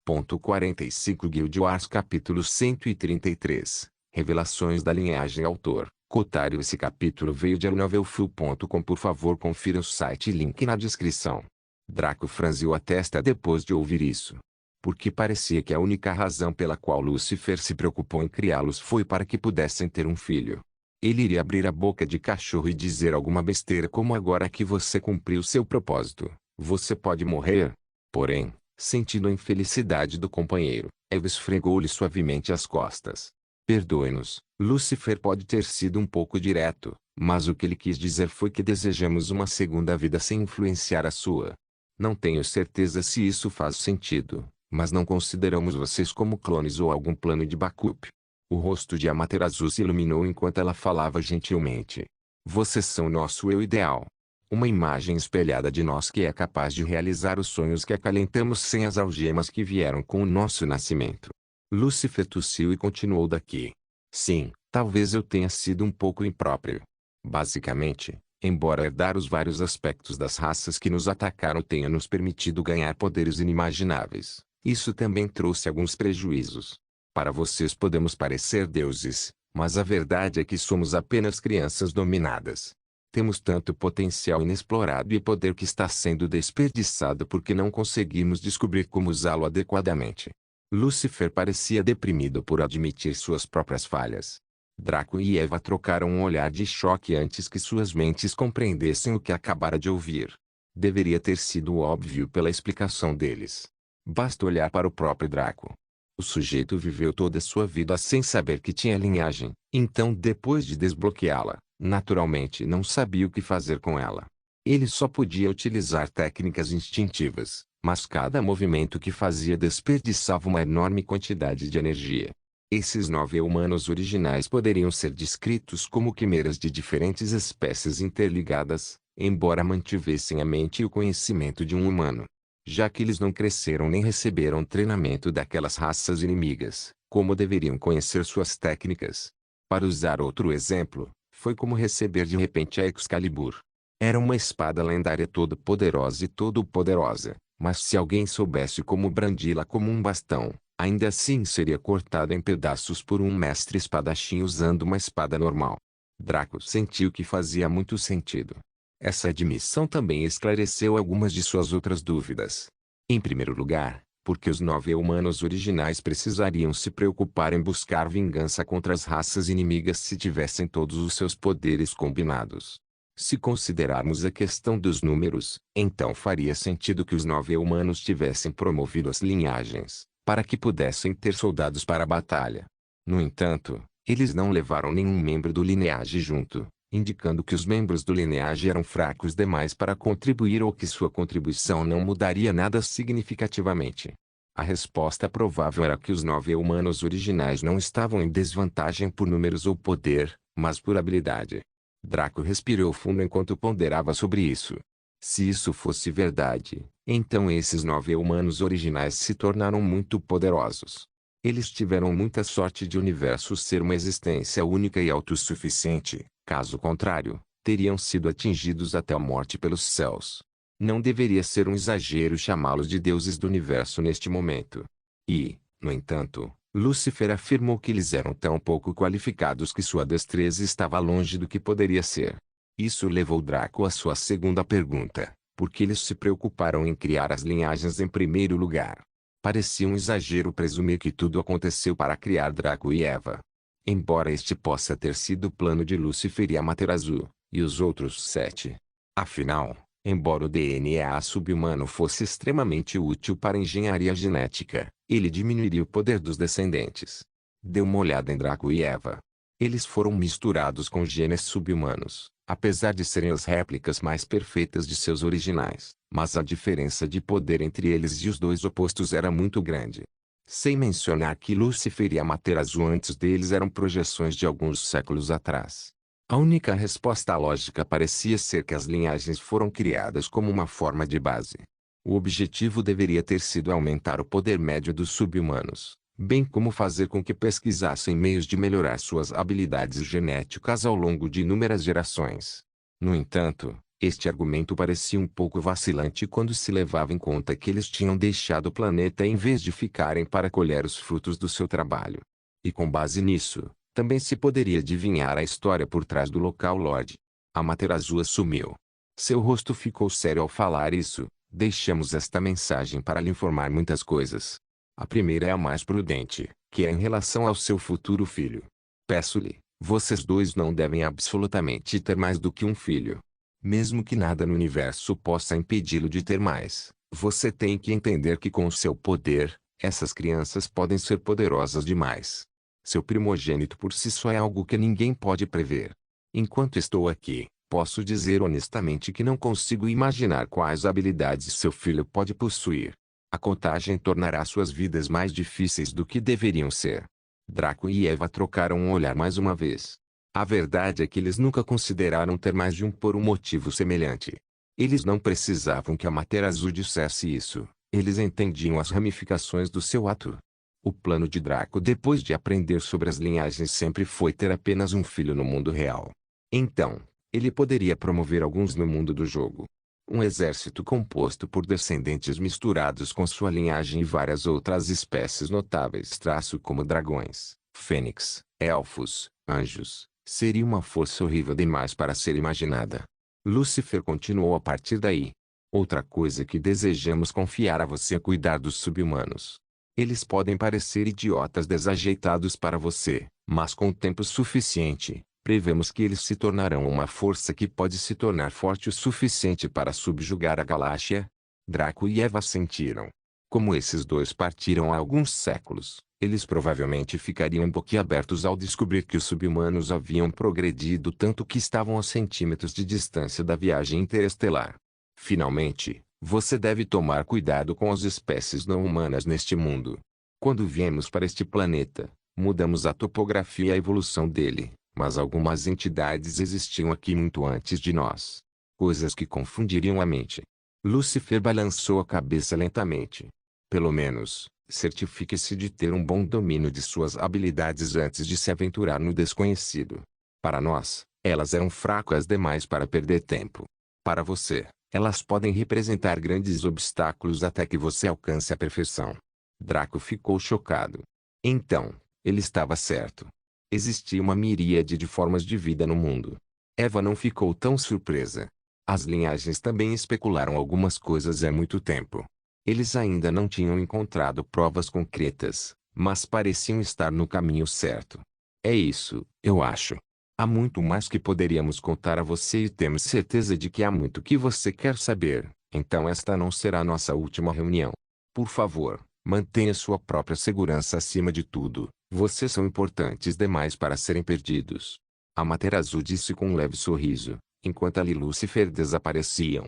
45 Guild Wars capítulo 133 Revelações da linhagem. Autor Kotaru. Esse capítulo veio de novelfull.com. Por favor, confira o site, link na descrição. Draco franziu a testa depois de ouvir isso, porque parecia que a única razão pela qual Lúcifer se preocupou em criá-los foi para que pudessem ter um filho. Ele iria abrir a boca de cachorro e dizer alguma besteira como: agora que você cumpriu seu propósito, você pode morrer. Porém, sentindo a infelicidade do companheiro, Eva esfregou-lhe suavemente as costas. Perdoe-nos, Lúcifer pode ter sido um pouco direto, mas o que ele quis dizer foi que desejamos uma segunda vida sem influenciar a sua. Não tenho certeza se isso faz sentido, mas não consideramos vocês como clones ou algum plano de backup. O rosto de Amaterasu se iluminou enquanto ela falava gentilmente. Vocês são nosso eu ideal. Uma imagem espelhada de nós que é capaz de realizar os sonhos que acalentamos sem as algemas que vieram com o nosso nascimento. Lúcifer tossiu e continuou daqui. Sim, talvez eu tenha sido um pouco impróprio. Basicamente, embora herdar os vários aspectos das raças que nos atacaram tenha nos permitido ganhar poderes inimagináveis, isso também trouxe alguns prejuízos. Para vocês podemos parecer deuses, mas a verdade é que somos apenas crianças dominadas. Temos tanto potencial inexplorado e poder que está sendo desperdiçado porque não conseguimos descobrir como usá-lo adequadamente. Lúcifer parecia deprimido por admitir suas próprias falhas. Draco e Eva trocaram um olhar de choque antes que suas mentes compreendessem o que acabara de ouvir. Deveria ter sido óbvio pela explicação deles. Basta olhar para o próprio Draco. O sujeito viveu toda sua vida sem saber que tinha linhagem, então depois de desbloqueá-la, naturalmente não sabia o que fazer com ela. Ele só podia utilizar técnicas instintivas, mas cada movimento que fazia desperdiçava uma enorme quantidade de energia. Esses 9 humanos originais poderiam ser descritos como quimeras de diferentes espécies interligadas, embora mantivessem a mente e o conhecimento de um humano. Já que eles não cresceram nem receberam treinamento daquelas raças inimigas, como deveriam conhecer suas técnicas? Para usar outro exemplo, foi como receber de repente a Excalibur. Era uma espada lendária todo-poderosa e todo-poderosa, mas se alguém soubesse como brandi-la como um bastão, ainda assim seria cortada em pedaços por um mestre espadachim usando uma espada normal. Draco sentiu que fazia muito sentido. Essa admissão também esclareceu algumas de suas outras dúvidas. Em primeiro lugar, porque os 9 humanos originais precisariam se preocupar em buscar vingança contra as raças inimigas se tivessem todos os seus poderes combinados. Se considerarmos a questão dos números, então faria sentido que os 9 humanos tivessem promovido as linhagens, para que pudessem ter soldados para a batalha. No entanto, eles não levaram nenhum membro do lineage junto, indicando que os membros do lineage eram fracos demais para contribuir ou que sua contribuição não mudaria nada significativamente. A resposta provável era que os 9 humanos originais não estavam em desvantagem por números ou poder, mas por habilidade. Draco respirou fundo enquanto ponderava sobre isso. Se isso fosse verdade, então esses 9 humanos originais se tornaram muito poderosos. Eles tiveram muita sorte de o universo ser uma existência única e autossuficiente. Caso contrário, teriam sido atingidos até a morte pelos céus. Não deveria ser um exagero chamá-los de deuses do universo neste momento. E, no entanto, Lúcifer afirmou que eles eram tão pouco qualificados que sua destreza estava longe do que poderia ser. Isso levou Draco à sua segunda pergunta: por que eles se preocuparam em criar as linhagens em primeiro lugar? Parecia um exagero presumir que tudo aconteceu para criar Draco e Eva. Embora este possa ter sido o plano de Lúcifer e Amaterasu, e os outros 7. Afinal, embora o DNA sub-humano fosse extremamente útil para a engenharia genética, ele diminuiria o poder dos descendentes. Dê uma olhada em Draco e Eva. Eles foram misturados com genes sub-humanos, apesar de serem as réplicas mais perfeitas de seus originais, mas a diferença de poder entre eles e os dois opostos era muito grande. Sem mencionar que Lúcifer e Amaterasu antes deles eram projeções de alguns séculos atrás. A única resposta lógica parecia ser que as linhagens foram criadas como uma forma de base. O objetivo deveria ter sido aumentar o poder médio dos sub-humanos, bem como fazer com que pesquisassem meios de melhorar suas habilidades genéticas ao longo de inúmeras gerações. No entanto, Este argumento parecia um pouco vacilante quando se levava em conta que eles tinham deixado o planeta em vez de ficarem para colher os frutos do seu trabalho. E com base nisso, também se poderia adivinhar a história por trás do local Lorde. Amaterasu assumiu. Seu rosto ficou sério ao falar isso. Deixamos esta mensagem para lhe informar muitas coisas. A primeira é a mais prudente, que é em relação ao seu futuro filho. Peço-lhe, vocês dois não devem absolutamente ter mais do que um filho. Mesmo que nada no universo possa impedi-lo de ter mais, você tem que entender que com o seu poder, essas crianças podem ser poderosas demais. Seu primogênito por si só é algo que ninguém pode prever. Enquanto estou aqui, posso dizer honestamente que não consigo imaginar quais habilidades seu filho pode possuir. A contagem tornará suas vidas mais difíceis do que deveriam ser. Draco e Eva trocaram um olhar mais uma vez. A verdade é que eles nunca consideraram ter mais de um por um motivo semelhante. Eles não precisavam que Amaterasu dissesse isso. Eles entendiam as ramificações do seu ato. O plano de Draco depois de aprender sobre as linhagens sempre foi ter apenas um filho no mundo real. Então, ele poderia promover alguns no mundo do jogo. Um exército composto por descendentes misturados com sua linhagem e várias outras espécies notáveis como dragões, fênix, elfos, anjos. Seria uma força horrível demais para ser imaginada. Lúcifer continuou a partir daí. Outra coisa que desejamos confiar a você é cuidar dos sub-humanos. Eles podem parecer idiotas desajeitados para você, mas com tempo suficiente, prevemos que eles se tornarão uma força que pode se tornar forte o suficiente para subjugar a galáxia. Draco e Eva sentiram. Como esses dois partiram há alguns séculos, eles provavelmente ficariam boquiabertos ao descobrir que os sub-humanos haviam progredido tanto que estavam a centímetros de distância da viagem interestelar. Finalmente, você deve tomar cuidado com as espécies não humanas neste mundo. Quando viemos para este planeta, mudamos a topografia e a evolução dele, mas algumas entidades existiam aqui muito antes de nós. Coisas que confundiriam a mente. Lúcifer balançou a cabeça lentamente. Pelo menos, certifique-se de ter um bom domínio de suas habilidades antes de se aventurar no desconhecido. Para nós, elas eram fracas demais para perder tempo. Para você, elas podem representar grandes obstáculos até que você alcance a perfeição. Draco ficou chocado. Então, ele estava certo. Existia uma miríade de formas de vida no mundo. Eva não ficou tão surpresa. As linhagens também especularam algumas coisas há muito tempo. Eles ainda não tinham encontrado provas concretas, mas pareciam estar no caminho certo. É isso, eu acho. Há muito mais que poderíamos contar a você e temos certeza de que há muito que você quer saber, então esta não será nossa última reunião. Por favor, mantenha sua própria segurança acima de tudo, vocês são importantes demais para serem perdidos. Amaterasu disse com um leve sorriso, enquanto ela e Lúcifer desapareciam.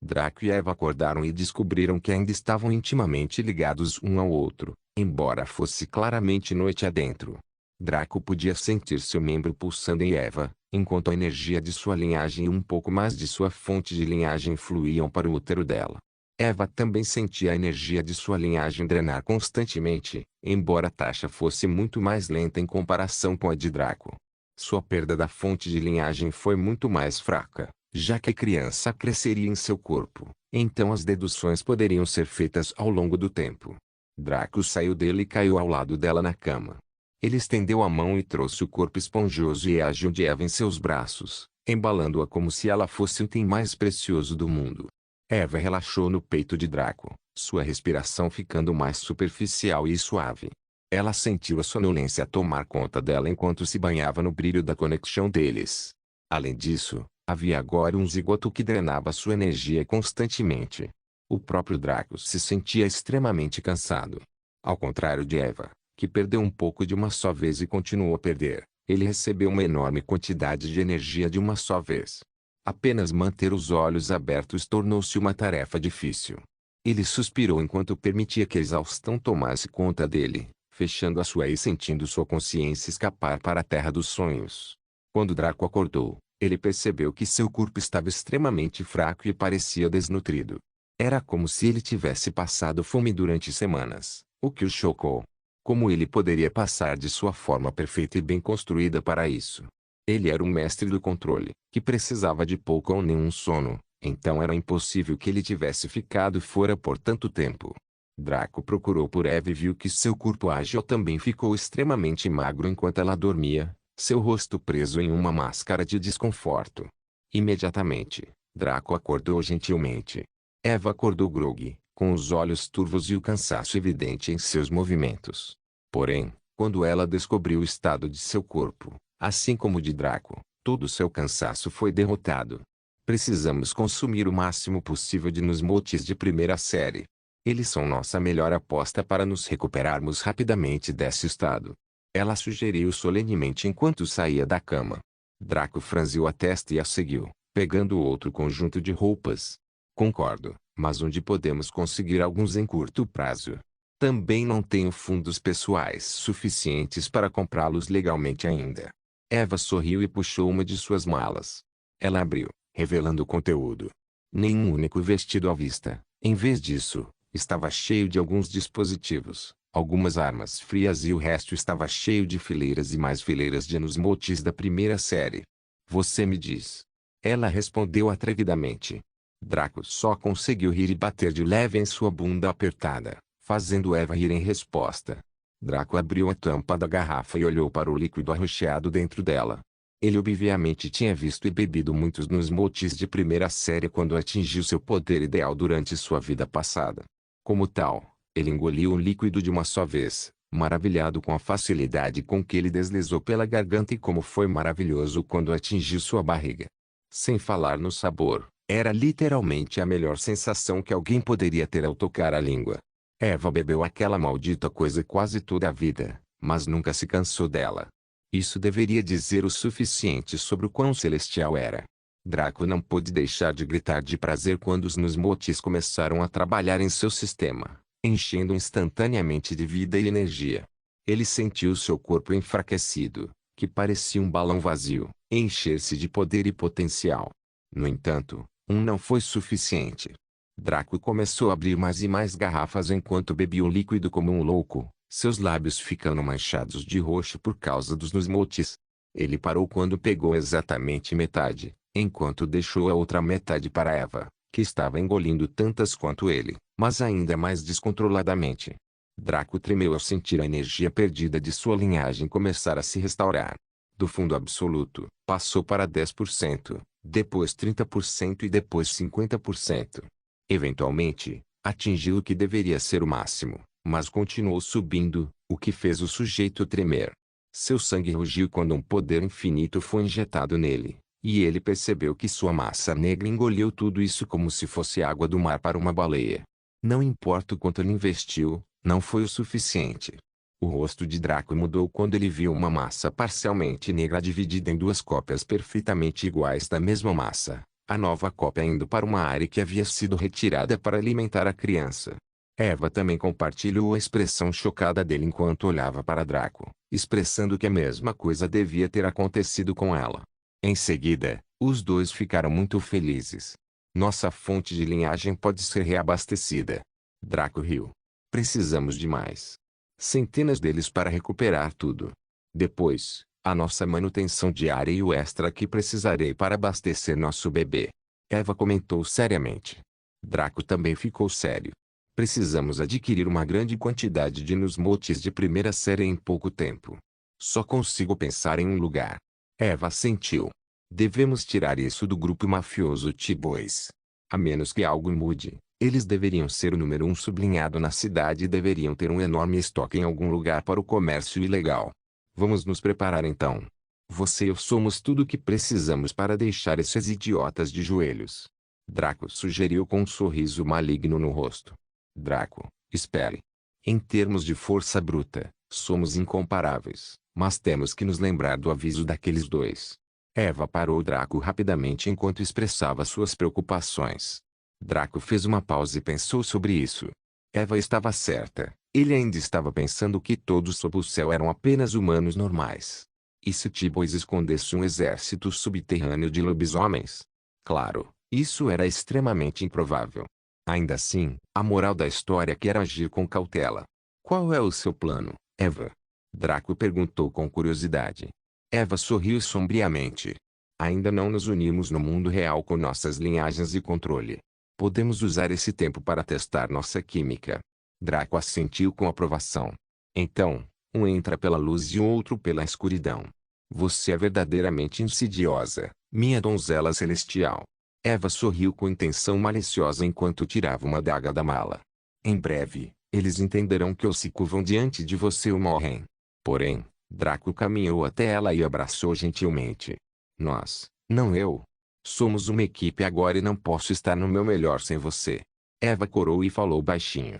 Draco e Eva acordaram e descobriram que ainda estavam intimamente ligados um ao outro, embora fosse claramente noite adentro. Draco podia sentir seu membro pulsando em Eva, enquanto a energia de sua linhagem e um pouco mais de sua fonte de linhagem fluíam para o útero dela. Eva também sentia a energia de sua linhagem drenar constantemente, embora a taxa fosse muito mais lenta em comparação com a de Draco. Sua perda da fonte de linhagem foi muito mais fraca, já que a criança cresceria em seu corpo, então as deduções poderiam ser feitas ao longo do tempo. Draco saiu dele e caiu ao lado dela na cama. Ele estendeu a mão e trouxe o corpo esponjoso e ágil de Eva em seus braços, embalando-a como se ela fosse o item mais precioso do mundo. Eva relaxou no peito de Draco, sua respiração ficando mais superficial e suave. Ela sentiu a sonolência tomar conta dela enquanto se banhava no brilho da conexão deles. Além disso, havia agora um zigoto que drenava sua energia constantemente. O próprio Draco se sentia extremamente cansado. Ao contrário de Eva, que perdeu um pouco de uma só vez e continuou a perder, ele recebeu uma enorme quantidade de energia de uma só vez. Apenas manter os olhos abertos tornou-se uma tarefa difícil. Ele suspirou enquanto permitia que a exaustão tomasse conta dele, fechando a sua e sentindo sua consciência escapar para a terra dos sonhos. Quando Draco acordou, ele percebeu que seu corpo estava extremamente fraco e parecia desnutrido. Era como se ele tivesse passado fome durante semanas, o que o chocou. Como ele poderia passar de sua forma perfeita e bem construída para isso? Ele era um mestre do controle, que precisava de pouco ou nenhum sono, então era impossível que ele tivesse ficado fora por tanto tempo. Draco procurou por Eva e viu que seu corpo ágil também ficou extremamente magro enquanto ela dormia, seu rosto preso em uma máscara de desconforto. Imediatamente, Draco acordou gentilmente. Eva acordou grogue, com os olhos turvos e o cansaço evidente em seus movimentos. Porém, quando ela descobriu o estado de seu corpo, assim como o de Draco, todo seu cansaço foi derrotado. Precisamos consumir o máximo possível de Nusmotes de primeira série. Eles são nossa melhor aposta para nos recuperarmos rapidamente desse estado. Ela sugeriu solenemente enquanto saía da cama. Draco franziu a testa e a seguiu, pegando outro conjunto de roupas. Concordo, mas onde podemos conseguir alguns em curto prazo? Também não tenho fundos pessoais suficientes para comprá-los legalmente ainda. Eva sorriu e puxou uma de suas malas. Ela abriu, revelando o conteúdo. Nenhum único vestido à vista. Em vez disso, estava cheio de alguns dispositivos, algumas armas frias e o resto estava cheio de fileiras e mais fileiras de Nusmotes da primeira série. Você me diz. Ela respondeu atrevidamente. Draco só conseguiu rir e bater de leve em sua bunda apertada, fazendo Eva rir em resposta. Draco abriu a tampa da garrafa e olhou para o líquido arroxeado dentro dela. Ele obviamente tinha visto e bebido muitos Nusmotes de primeira série quando atingiu seu poder ideal durante sua vida passada. Como tal, ele engoliu o líquido de uma só vez, maravilhado com a facilidade com que ele deslizou pela garganta e como foi maravilhoso quando atingiu sua barriga. Sem falar no sabor, era literalmente a melhor sensação que alguém poderia ter ao tocar a língua. Eva bebeu aquela maldita coisa quase toda a vida, mas nunca se cansou dela. Isso deveria dizer o suficiente sobre o quão celestial era. Draco não pôde deixar de gritar de prazer quando os Nusmotes começaram a trabalhar em seu sistema, enchendo instantaneamente de vida e energia. Ele sentiu seu corpo enfraquecido, que parecia um balão vazio, encher-se de poder e potencial. No entanto, não foi suficiente. Draco começou a abrir mais e mais garrafas enquanto bebia o líquido como um louco, seus lábios ficando manchados de roxo por causa dos Nusmotes. Ele parou quando pegou exatamente metade, enquanto deixou a outra metade para Eva, que estava engolindo tantas quanto ele, mas ainda mais descontroladamente. Draco tremeu ao sentir a energia perdida de sua linhagem começar a se restaurar. Do fundo absoluto, passou para 10%, depois 30% e depois 50%. Eventualmente, atingiu o que deveria ser o máximo, mas continuou subindo, o que fez o sujeito tremer. Seu sangue rugiu quando um poder infinito foi injetado nele, e ele percebeu que sua massa negra engoliu tudo isso como se fosse água do mar para uma baleia. Não importa o quanto ele investiu, não foi o suficiente. O rosto de Draco mudou quando ele viu uma massa parcialmente negra dividida em duas cópias perfeitamente iguais da mesma massa. A nova cópia indo para uma área que havia sido retirada para alimentar a criança. Eva também compartilhou a expressão chocada dele enquanto olhava para Draco, expressando que a mesma coisa devia ter acontecido com ela. Em seguida, os dois ficaram muito felizes. Nossa fonte de linhagem pode ser reabastecida. Draco riu. Precisamos de mais. Centenas deles para recuperar tudo. Depois, a nossa manutenção diária e o extra que precisarei para abastecer nosso bebê. Eva comentou seriamente. Draco também ficou sério. Precisamos adquirir uma grande quantidade de Nusmotes de primeira série em pouco tempo. Só consigo pensar em um lugar. Eva assentiu. Devemos tirar isso do grupo mafioso T-Boys. A menos que algo mude, eles deveriam ser o número 1 sublinhado na cidade e deveriam ter um enorme estoque em algum lugar para o comércio ilegal. Vamos nos preparar então. Você e eu somos tudo o que precisamos para deixar esses idiotas de joelhos. Draco sugeriu com um sorriso maligno no rosto. Draco, espere. Em termos de força bruta, somos incomparáveis, mas temos que nos lembrar do aviso daqueles dois. Eva parou Draco rapidamente enquanto expressava suas preocupações. Draco fez uma pausa e pensou sobre isso. Eva estava certa. Ele ainda estava pensando que todos sob o céu eram apenas humanos normais. E se T-Boys escondesse um exército subterrâneo de lobisomens? Claro, isso era extremamente improvável. Ainda assim, a moral da história é que era agir com cautela. Qual é o seu plano, Eva? Draco perguntou com curiosidade. Eva sorriu sombriamente. Ainda não nos unimos no mundo real com nossas linhagens e controle. Podemos usar esse tempo para testar nossa química. Draco assentiu com aprovação. Então, um entra pela luz e o outro pela escuridão. Você é verdadeiramente insidiosa, minha donzela celestial. Eva sorriu com intenção maliciosa enquanto tirava uma adaga da mala. Em breve, eles entenderão que ou se curvam diante de você ou morrem. Porém, Draco caminhou até ela e abraçou gentilmente. Nós, não eu. Somos uma equipe agora e não posso estar no meu melhor sem você. Eva corou e falou baixinho.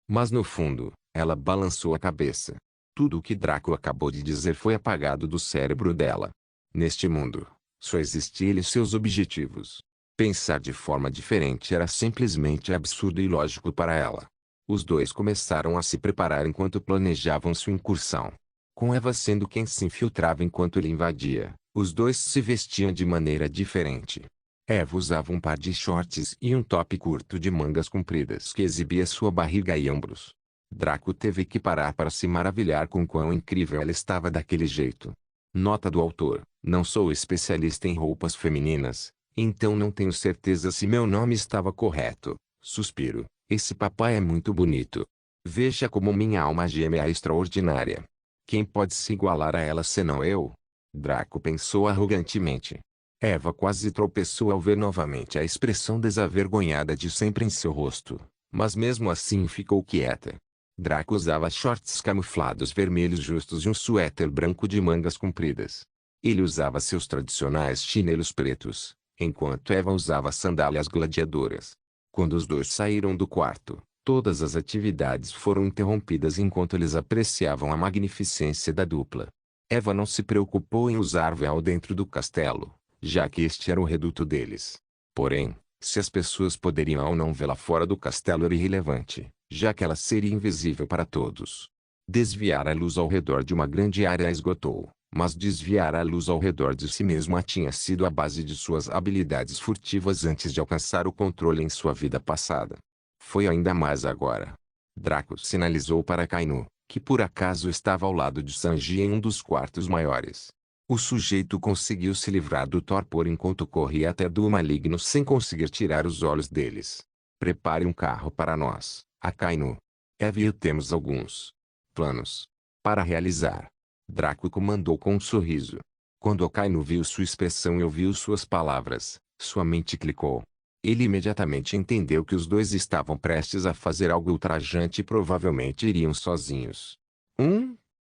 Mas no fundo, ela balançou a cabeça. Tudo o que Draco acabou de dizer foi apagado do cérebro dela. Neste mundo, só existia ele e seus objetivos. Pensar de forma diferente era simplesmente absurdo e ilógico para ela. Os dois começaram a se preparar enquanto planejavam sua incursão. Com Eva sendo quem se infiltrava enquanto ele invadia, os dois se vestiam de maneira diferente. Eva usava um par de shorts e um top curto de mangas compridas que exibia sua barriga e ombros. Draco teve que parar para se maravilhar com quão incrível ela estava daquele jeito. Nota do autor: não sou especialista em roupas femininas, então não tenho certeza se meu nome estava correto. Suspiro. Esse papai é muito bonito. Veja como minha alma gêmea é extraordinária. Quem pode se igualar a ela senão eu? Draco pensou arrogantemente. Eva quase tropeçou ao ver novamente a expressão desavergonhada de sempre em seu rosto, mas mesmo assim ficou quieta. Draco usava shorts camuflados vermelhos justos e um suéter branco de mangas compridas. Ele usava seus tradicionais chinelos pretos, enquanto Eva usava sandálias gladiadoras. Quando os dois saíram do quarto, todas as atividades foram interrompidas enquanto eles apreciavam a magnificência da dupla. Eva não se preocupou em usar véu dentro do castelo, já que este era o reduto deles. Porém, se as pessoas poderiam ou não vê-la fora do castelo era irrelevante, já que ela seria invisível para todos. Desviar a luz ao redor de uma grande área a esgotou, mas desviar a luz ao redor de si mesma tinha sido a base de suas habilidades furtivas antes de alcançar o controle em sua vida passada. Foi ainda mais agora. Draco sinalizou para Kainu, que por acaso estava ao lado de Sanji em um dos quartos maiores. O sujeito conseguiu se livrar do torpor enquanto corria até do maligno sem conseguir tirar os olhos deles. Prepare um carro para nós, Akainu. Eva e eu temos alguns planos para realizar. Draco comandou com um sorriso. Quando Akainu viu sua expressão e ouviu suas palavras, sua mente clicou. Ele imediatamente entendeu que os dois estavam prestes a fazer algo ultrajante e provavelmente iriam sozinhos.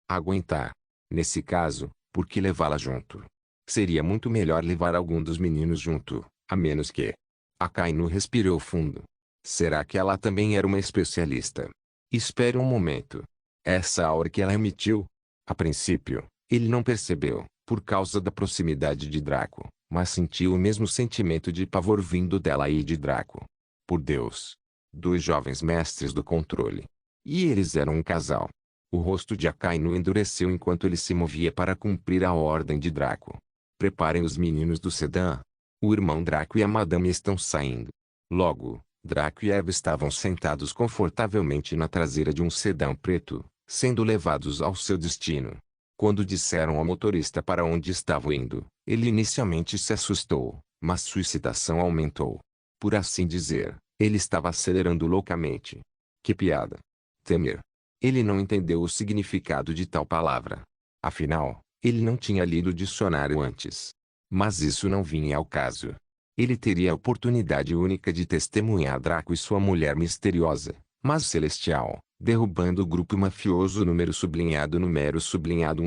Aguentar. Nesse caso, por que levá-la junto? Seria muito melhor levar algum dos meninos junto, a menos que... Akainu respirou fundo. Será que ela também era uma especialista? Espere um momento. Essa aura que ela emitiu? A princípio, ele não percebeu, por causa da proximidade de Draco, mas sentiu o mesmo sentimento de pavor vindo dela e de Draco. Por Deus! Dois jovens mestres do controle. E eles eram um casal. O rosto de Akainu endureceu enquanto ele se movia para cumprir a ordem de Draco. Preparem os meninos do sedã. O irmão Draco e a madame estão saindo. Logo, Draco e Eva estavam sentados confortavelmente na traseira de um sedã preto, sendo levados ao seu destino. Quando disseram ao motorista para onde estavam indo, ele inicialmente se assustou, mas sua excitação aumentou. Por assim dizer, ele estava acelerando loucamente. Que piada! Temer. Ele não entendeu o significado de tal palavra. Afinal, ele não tinha lido o dicionário antes. Mas isso não vinha ao caso. Ele teria a oportunidade única de testemunhar Draco e sua mulher misteriosa, mas celestial, derrubando o grupo mafioso número sublinhado 1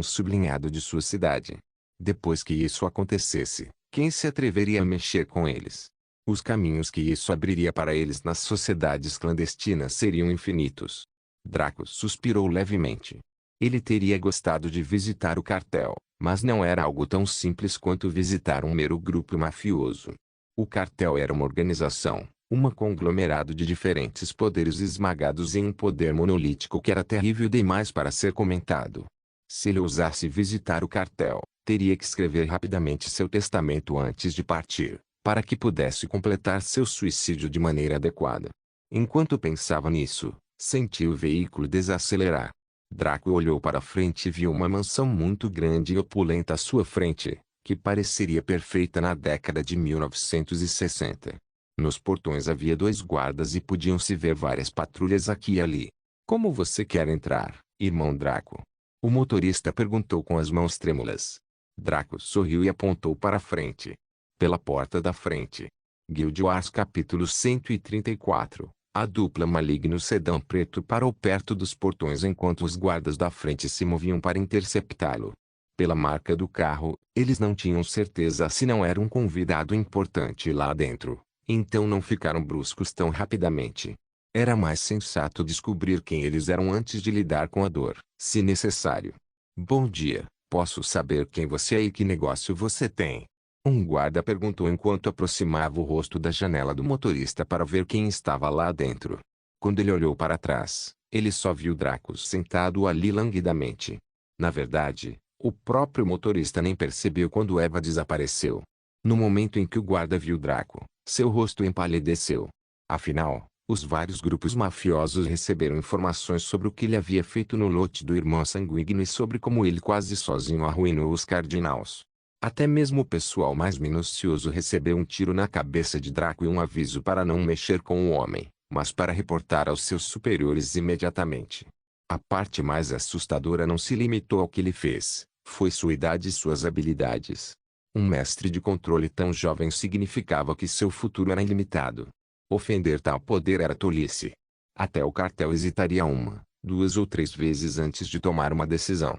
sublinhado de sua cidade. Depois que isso acontecesse, quem se atreveria a mexer com eles? Os caminhos que isso abriria para eles nas sociedades clandestinas seriam infinitos. Draco suspirou levemente. Ele teria gostado de visitar o cartel, mas não era algo tão simples quanto visitar um mero grupo mafioso. O cartel era uma organização, um conglomerado de diferentes poderes esmagados em um poder monolítico que era terrível demais para ser comentado. Se ele ousasse visitar o cartel, teria que escrever rapidamente seu testamento antes de partir, para que pudesse completar seu suicídio de maneira adequada. Enquanto pensava nisso, sentiu o veículo desacelerar. Draco olhou para frente e viu uma mansão muito grande e opulenta à sua frente, que pareceria perfeita na década de 1960. Nos portões havia 2 guardas e podiam-se ver várias patrulhas aqui e ali. Como você quer entrar, irmão Draco? O motorista perguntou com as mãos trêmulas. Draco sorriu e apontou para a frente. Pela porta da frente. Guild Wars capítulo 134. A dupla maligno sedã preto parou perto dos portões enquanto os guardas da frente se moviam para interceptá-lo. Pela marca do carro, eles não tinham certeza se não era um convidado importante lá dentro, então não ficaram bruscos tão rapidamente. Era mais sensato descobrir quem eles eram antes de lidar com a dor, se necessário. Bom dia, posso saber quem você é e que negócio você tem? Um guarda perguntou enquanto aproximava o rosto da janela do motorista para ver quem estava lá dentro. Quando ele olhou para trás, ele só viu Draco sentado ali languidamente. Na verdade, o próprio motorista nem percebeu quando Eva desapareceu. No momento em que o guarda viu Draco, seu rosto empalideceu. Afinal, os vários grupos mafiosos receberam informações sobre o que ele havia feito no lote do irmão sanguíneo e sobre como ele quase sozinho arruinou os Cardinals. Até mesmo o pessoal mais minucioso recebeu um tiro na cabeça de Draco e um aviso para não mexer com o homem, mas para reportar aos seus superiores imediatamente. A parte mais assustadora não se limitou ao que ele fez, foi sua idade e suas habilidades. Um mestre de controle tão jovem significava que seu futuro era ilimitado. Ofender tal poder era tolice. Até o cartel hesitaria 1, 2 ou 3 vezes antes de tomar uma decisão.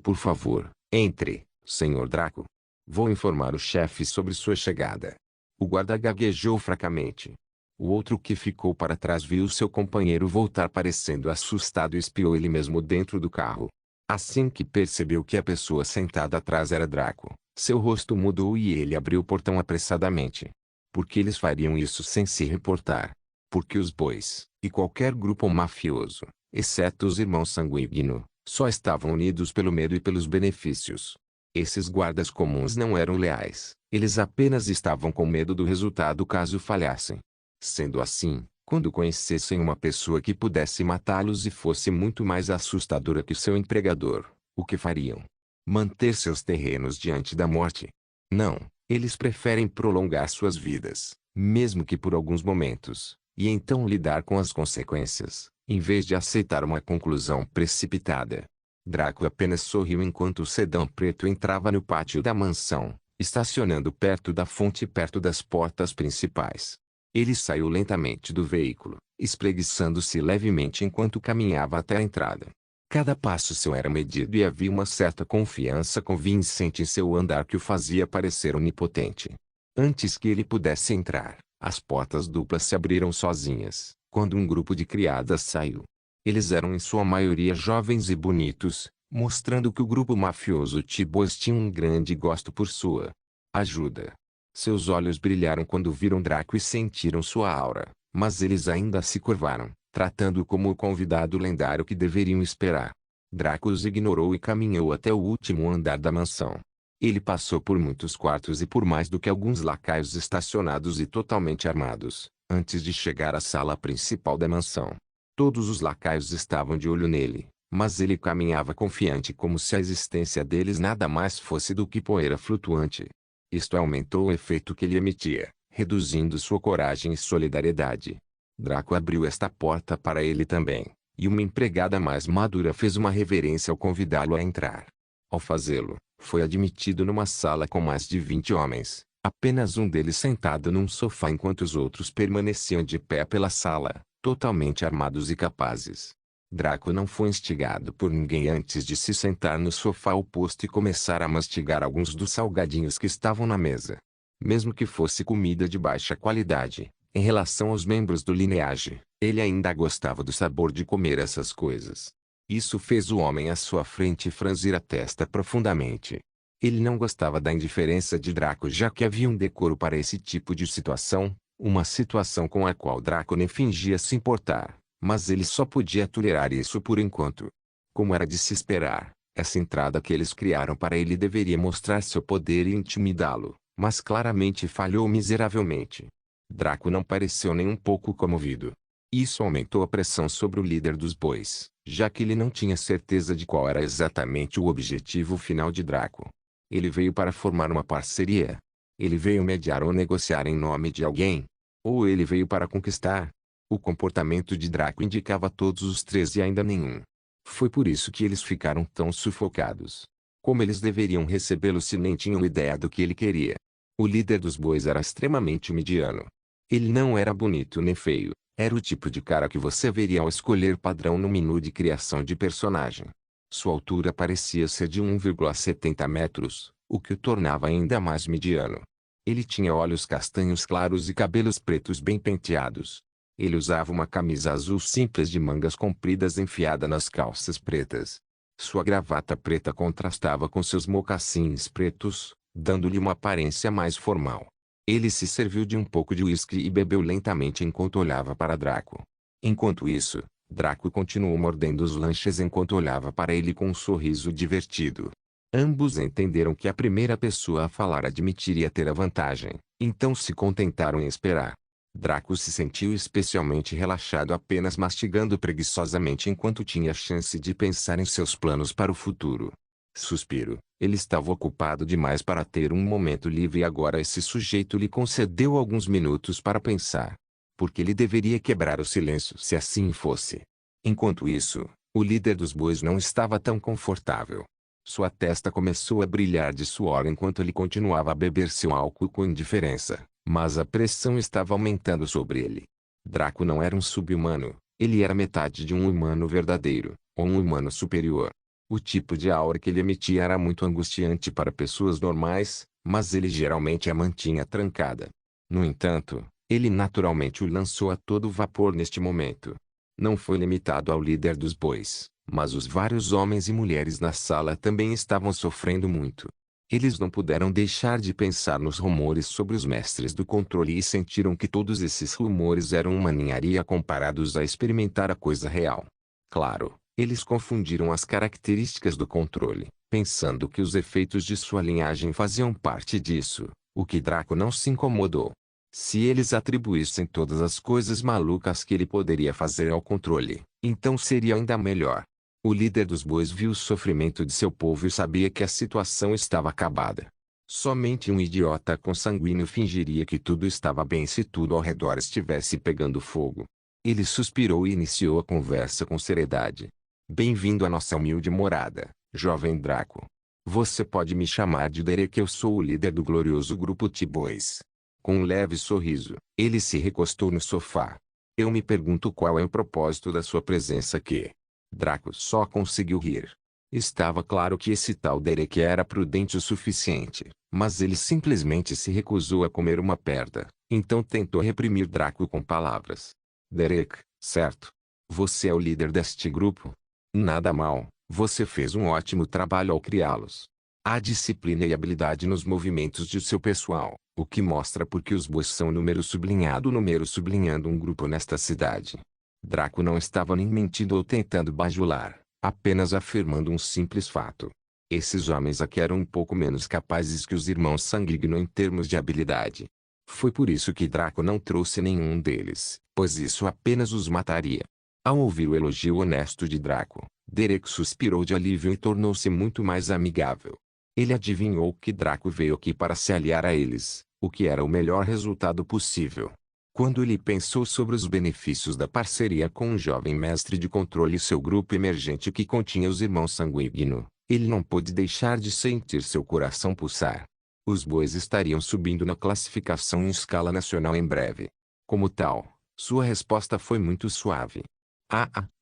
Por favor, entre, Sr. Draco. Vou informar o chefe sobre sua chegada. O guarda gaguejou fracamente. O outro que ficou para trás viu seu companheiro voltar parecendo assustado e espiou ele mesmo dentro do carro. Assim que percebeu que a pessoa sentada atrás era Draco, seu rosto mudou e ele abriu o portão apressadamente. Por que eles fariam isso sem se reportar? Porque os bois, e qualquer grupo mafioso, exceto os irmãos sanguíneo, só estavam unidos pelo medo e pelos benefícios. Esses guardas comuns não eram leais, eles apenas estavam com medo do resultado caso falhassem. Sendo assim, quando conhecessem uma pessoa que pudesse matá-los e fosse muito mais assustadora que seu empregador, o que fariam? Manter seus terrenos diante da morte? Não, eles preferem prolongar suas vidas, mesmo que por alguns momentos, e então lidar com as consequências, em vez de aceitar uma conclusão precipitada. Draco apenas sorriu enquanto o sedã preto entrava no pátio da mansão, estacionando perto da fonte e perto das portas principais. Ele saiu lentamente do veículo, espreguiçando-se levemente enquanto caminhava até a entrada. Cada passo seu era medido e havia uma certa confiança convincente em seu andar que o fazia parecer onipotente. Antes que ele pudesse entrar, as portas duplas se abriram sozinhas, quando um grupo de criadas saiu. Eles eram em sua maioria jovens e bonitos, mostrando que o grupo mafioso T-Boys tinha um grande gosto por sua ajuda. Seus olhos brilharam quando viram Draco e sentiram sua aura, mas eles ainda se curvaram, tratando-o como o convidado lendário que deveriam esperar. Draco os ignorou e caminhou até o último andar da mansão. Ele passou por muitos quartos e por mais do que alguns lacaios estacionados e totalmente armados, antes de chegar à sala principal da mansão. Todos os lacaios estavam de olho nele, mas ele caminhava confiante como se a existência deles nada mais fosse do que poeira flutuante. Isto aumentou o efeito que ele emitia, reduzindo sua coragem e solidariedade. Draco abriu esta porta para ele também, e uma empregada mais madura fez uma reverência ao convidá-lo a entrar. Ao fazê-lo, foi admitido numa sala com mais de 20 homens, apenas um deles sentado num sofá enquanto os outros permaneciam de pé pela sala, totalmente armados e capazes. Draco não foi instigado por ninguém antes de se sentar no sofá oposto e começar a mastigar alguns dos salgadinhos que estavam na mesa. Mesmo que fosse comida de baixa qualidade, em relação aos membros do lineage, ele ainda gostava do sabor de comer essas coisas. Isso fez o homem à sua frente franzir a testa profundamente. Ele não gostava da indiferença de Draco já que havia um decoro para esse tipo de situação, uma situação com a qual Draco nem fingia se importar, mas ele só podia tolerar isso por enquanto. Como era de se esperar, essa entrada que eles criaram para ele deveria mostrar seu poder e intimidá-lo, mas claramente falhou miseravelmente. Draco não pareceu nem um pouco comovido. Isso aumentou a pressão sobre o líder dos bois, já que ele não tinha certeza de qual era exatamente o objetivo final de Draco. Ele veio para formar uma parceria? Ele veio mediar ou negociar em nome de alguém? Ou ele veio para conquistar? O comportamento de Draco indicava todos os três e ainda nenhum. Foi por isso que eles ficaram tão sufocados. Como eles deveriam recebê-lo se nem tinham ideia do que ele queria? O líder dos bois era extremamente mediano. Ele não era bonito nem feio. Era o tipo de cara que você veria ao escolher padrão no menu de criação de personagem. Sua altura parecia ser de 1,70 metros, o que o tornava ainda mais mediano. Ele tinha olhos castanhos claros e cabelos pretos bem penteados. Ele usava uma camisa azul simples de mangas compridas enfiada nas calças pretas. Sua gravata preta contrastava com seus mocassins pretos, dando-lhe uma aparência mais formal. Ele se serviu de um pouco de uísque e bebeu lentamente enquanto olhava para Draco. Enquanto isso, Draco continuou mordendo os lanches enquanto olhava para ele com um sorriso divertido. Ambos entenderam que a primeira pessoa a falar admitiria ter a vantagem, então se contentaram em esperar. Draco se sentiu especialmente relaxado apenas mastigando preguiçosamente enquanto tinha a chance de pensar em seus planos para o futuro. Suspiro. Ele estava ocupado demais para ter um momento livre e agora esse sujeito lhe concedeu alguns minutos para pensar. Porque ele deveria quebrar o silêncio se assim fosse. Enquanto isso, o líder dos bois não estava tão confortável. Sua testa começou a brilhar de suor enquanto ele continuava a beber seu álcool com indiferença, mas a pressão estava aumentando sobre ele. Draco não era um sub-humano, ele era metade de um humano verdadeiro, ou um humano superior. O tipo de aura que ele emitia era muito angustiante para pessoas normais, mas ele geralmente a mantinha trancada. No entanto, ele naturalmente o lançou a todo vapor neste momento. Não foi limitado ao líder dos bois, mas os vários homens e mulheres na sala também estavam sofrendo muito. Eles não puderam deixar de pensar nos rumores sobre os mestres do controle e sentiram que todos esses rumores eram uma ninharia comparados a experimentar a coisa real. Claro. Eles confundiram as características do controle, pensando que os efeitos de sua linhagem faziam parte disso, o que Draco não se incomodou. Se eles atribuíssem todas as coisas malucas que ele poderia fazer ao controle, então seria ainda melhor. O líder dos bois viu o sofrimento de seu povo e sabia que a situação estava acabada. Somente um idiota consanguíneo fingiria que tudo estava bem se tudo ao redor estivesse pegando fogo. Ele suspirou e iniciou a conversa com seriedade. Bem-vindo à nossa humilde morada, jovem Draco. Você pode me chamar de Derek, eu sou o líder do glorioso grupo T-Boys. Com um leve sorriso, ele se recostou no sofá. Eu me pergunto qual é o propósito da sua presença aqui. Draco só conseguiu rir. Estava claro que esse tal Derek era prudente o suficiente, mas ele simplesmente se recusou a comer uma perda, então tentou reprimir Draco com palavras. Derek, certo? Você é o líder deste grupo? Nada mal, você fez um ótimo trabalho ao criá-los. Há disciplina e habilidade nos movimentos de seu pessoal, o que mostra porque os bois são número sublinhado um grupo nesta cidade. Draco não estava nem mentindo ou tentando bajular, apenas afirmando um simples fato. Esses homens aqui eram um pouco menos capazes que os irmãos Sanguigno em termos de habilidade. Foi por isso que Draco não trouxe nenhum deles, pois isso apenas os mataria. Ao ouvir o elogio honesto de Draco, Derek suspirou de alívio e tornou-se muito mais amigável. Ele adivinhou que Draco veio aqui para se aliar a eles, o que era o melhor resultado possível. Quando ele pensou sobre os benefícios da parceria com um jovem mestre de controle e seu grupo emergente que continha os irmãos Sanguigno, ele não pôde deixar de sentir seu coração pulsar. Os bois estariam subindo na classificação em escala nacional em breve. Como tal, sua resposta foi muito suave.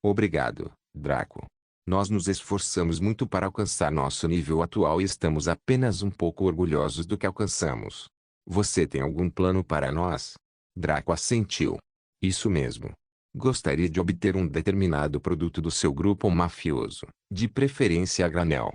Obrigado, Draco. Nós nos esforçamos muito para alcançar nosso nível atual e estamos apenas um pouco orgulhosos do que alcançamos. Você tem algum plano para nós? Draco assentiu. Isso mesmo. Gostaria de obter um determinado produto do seu grupo mafioso, de preferência a granel.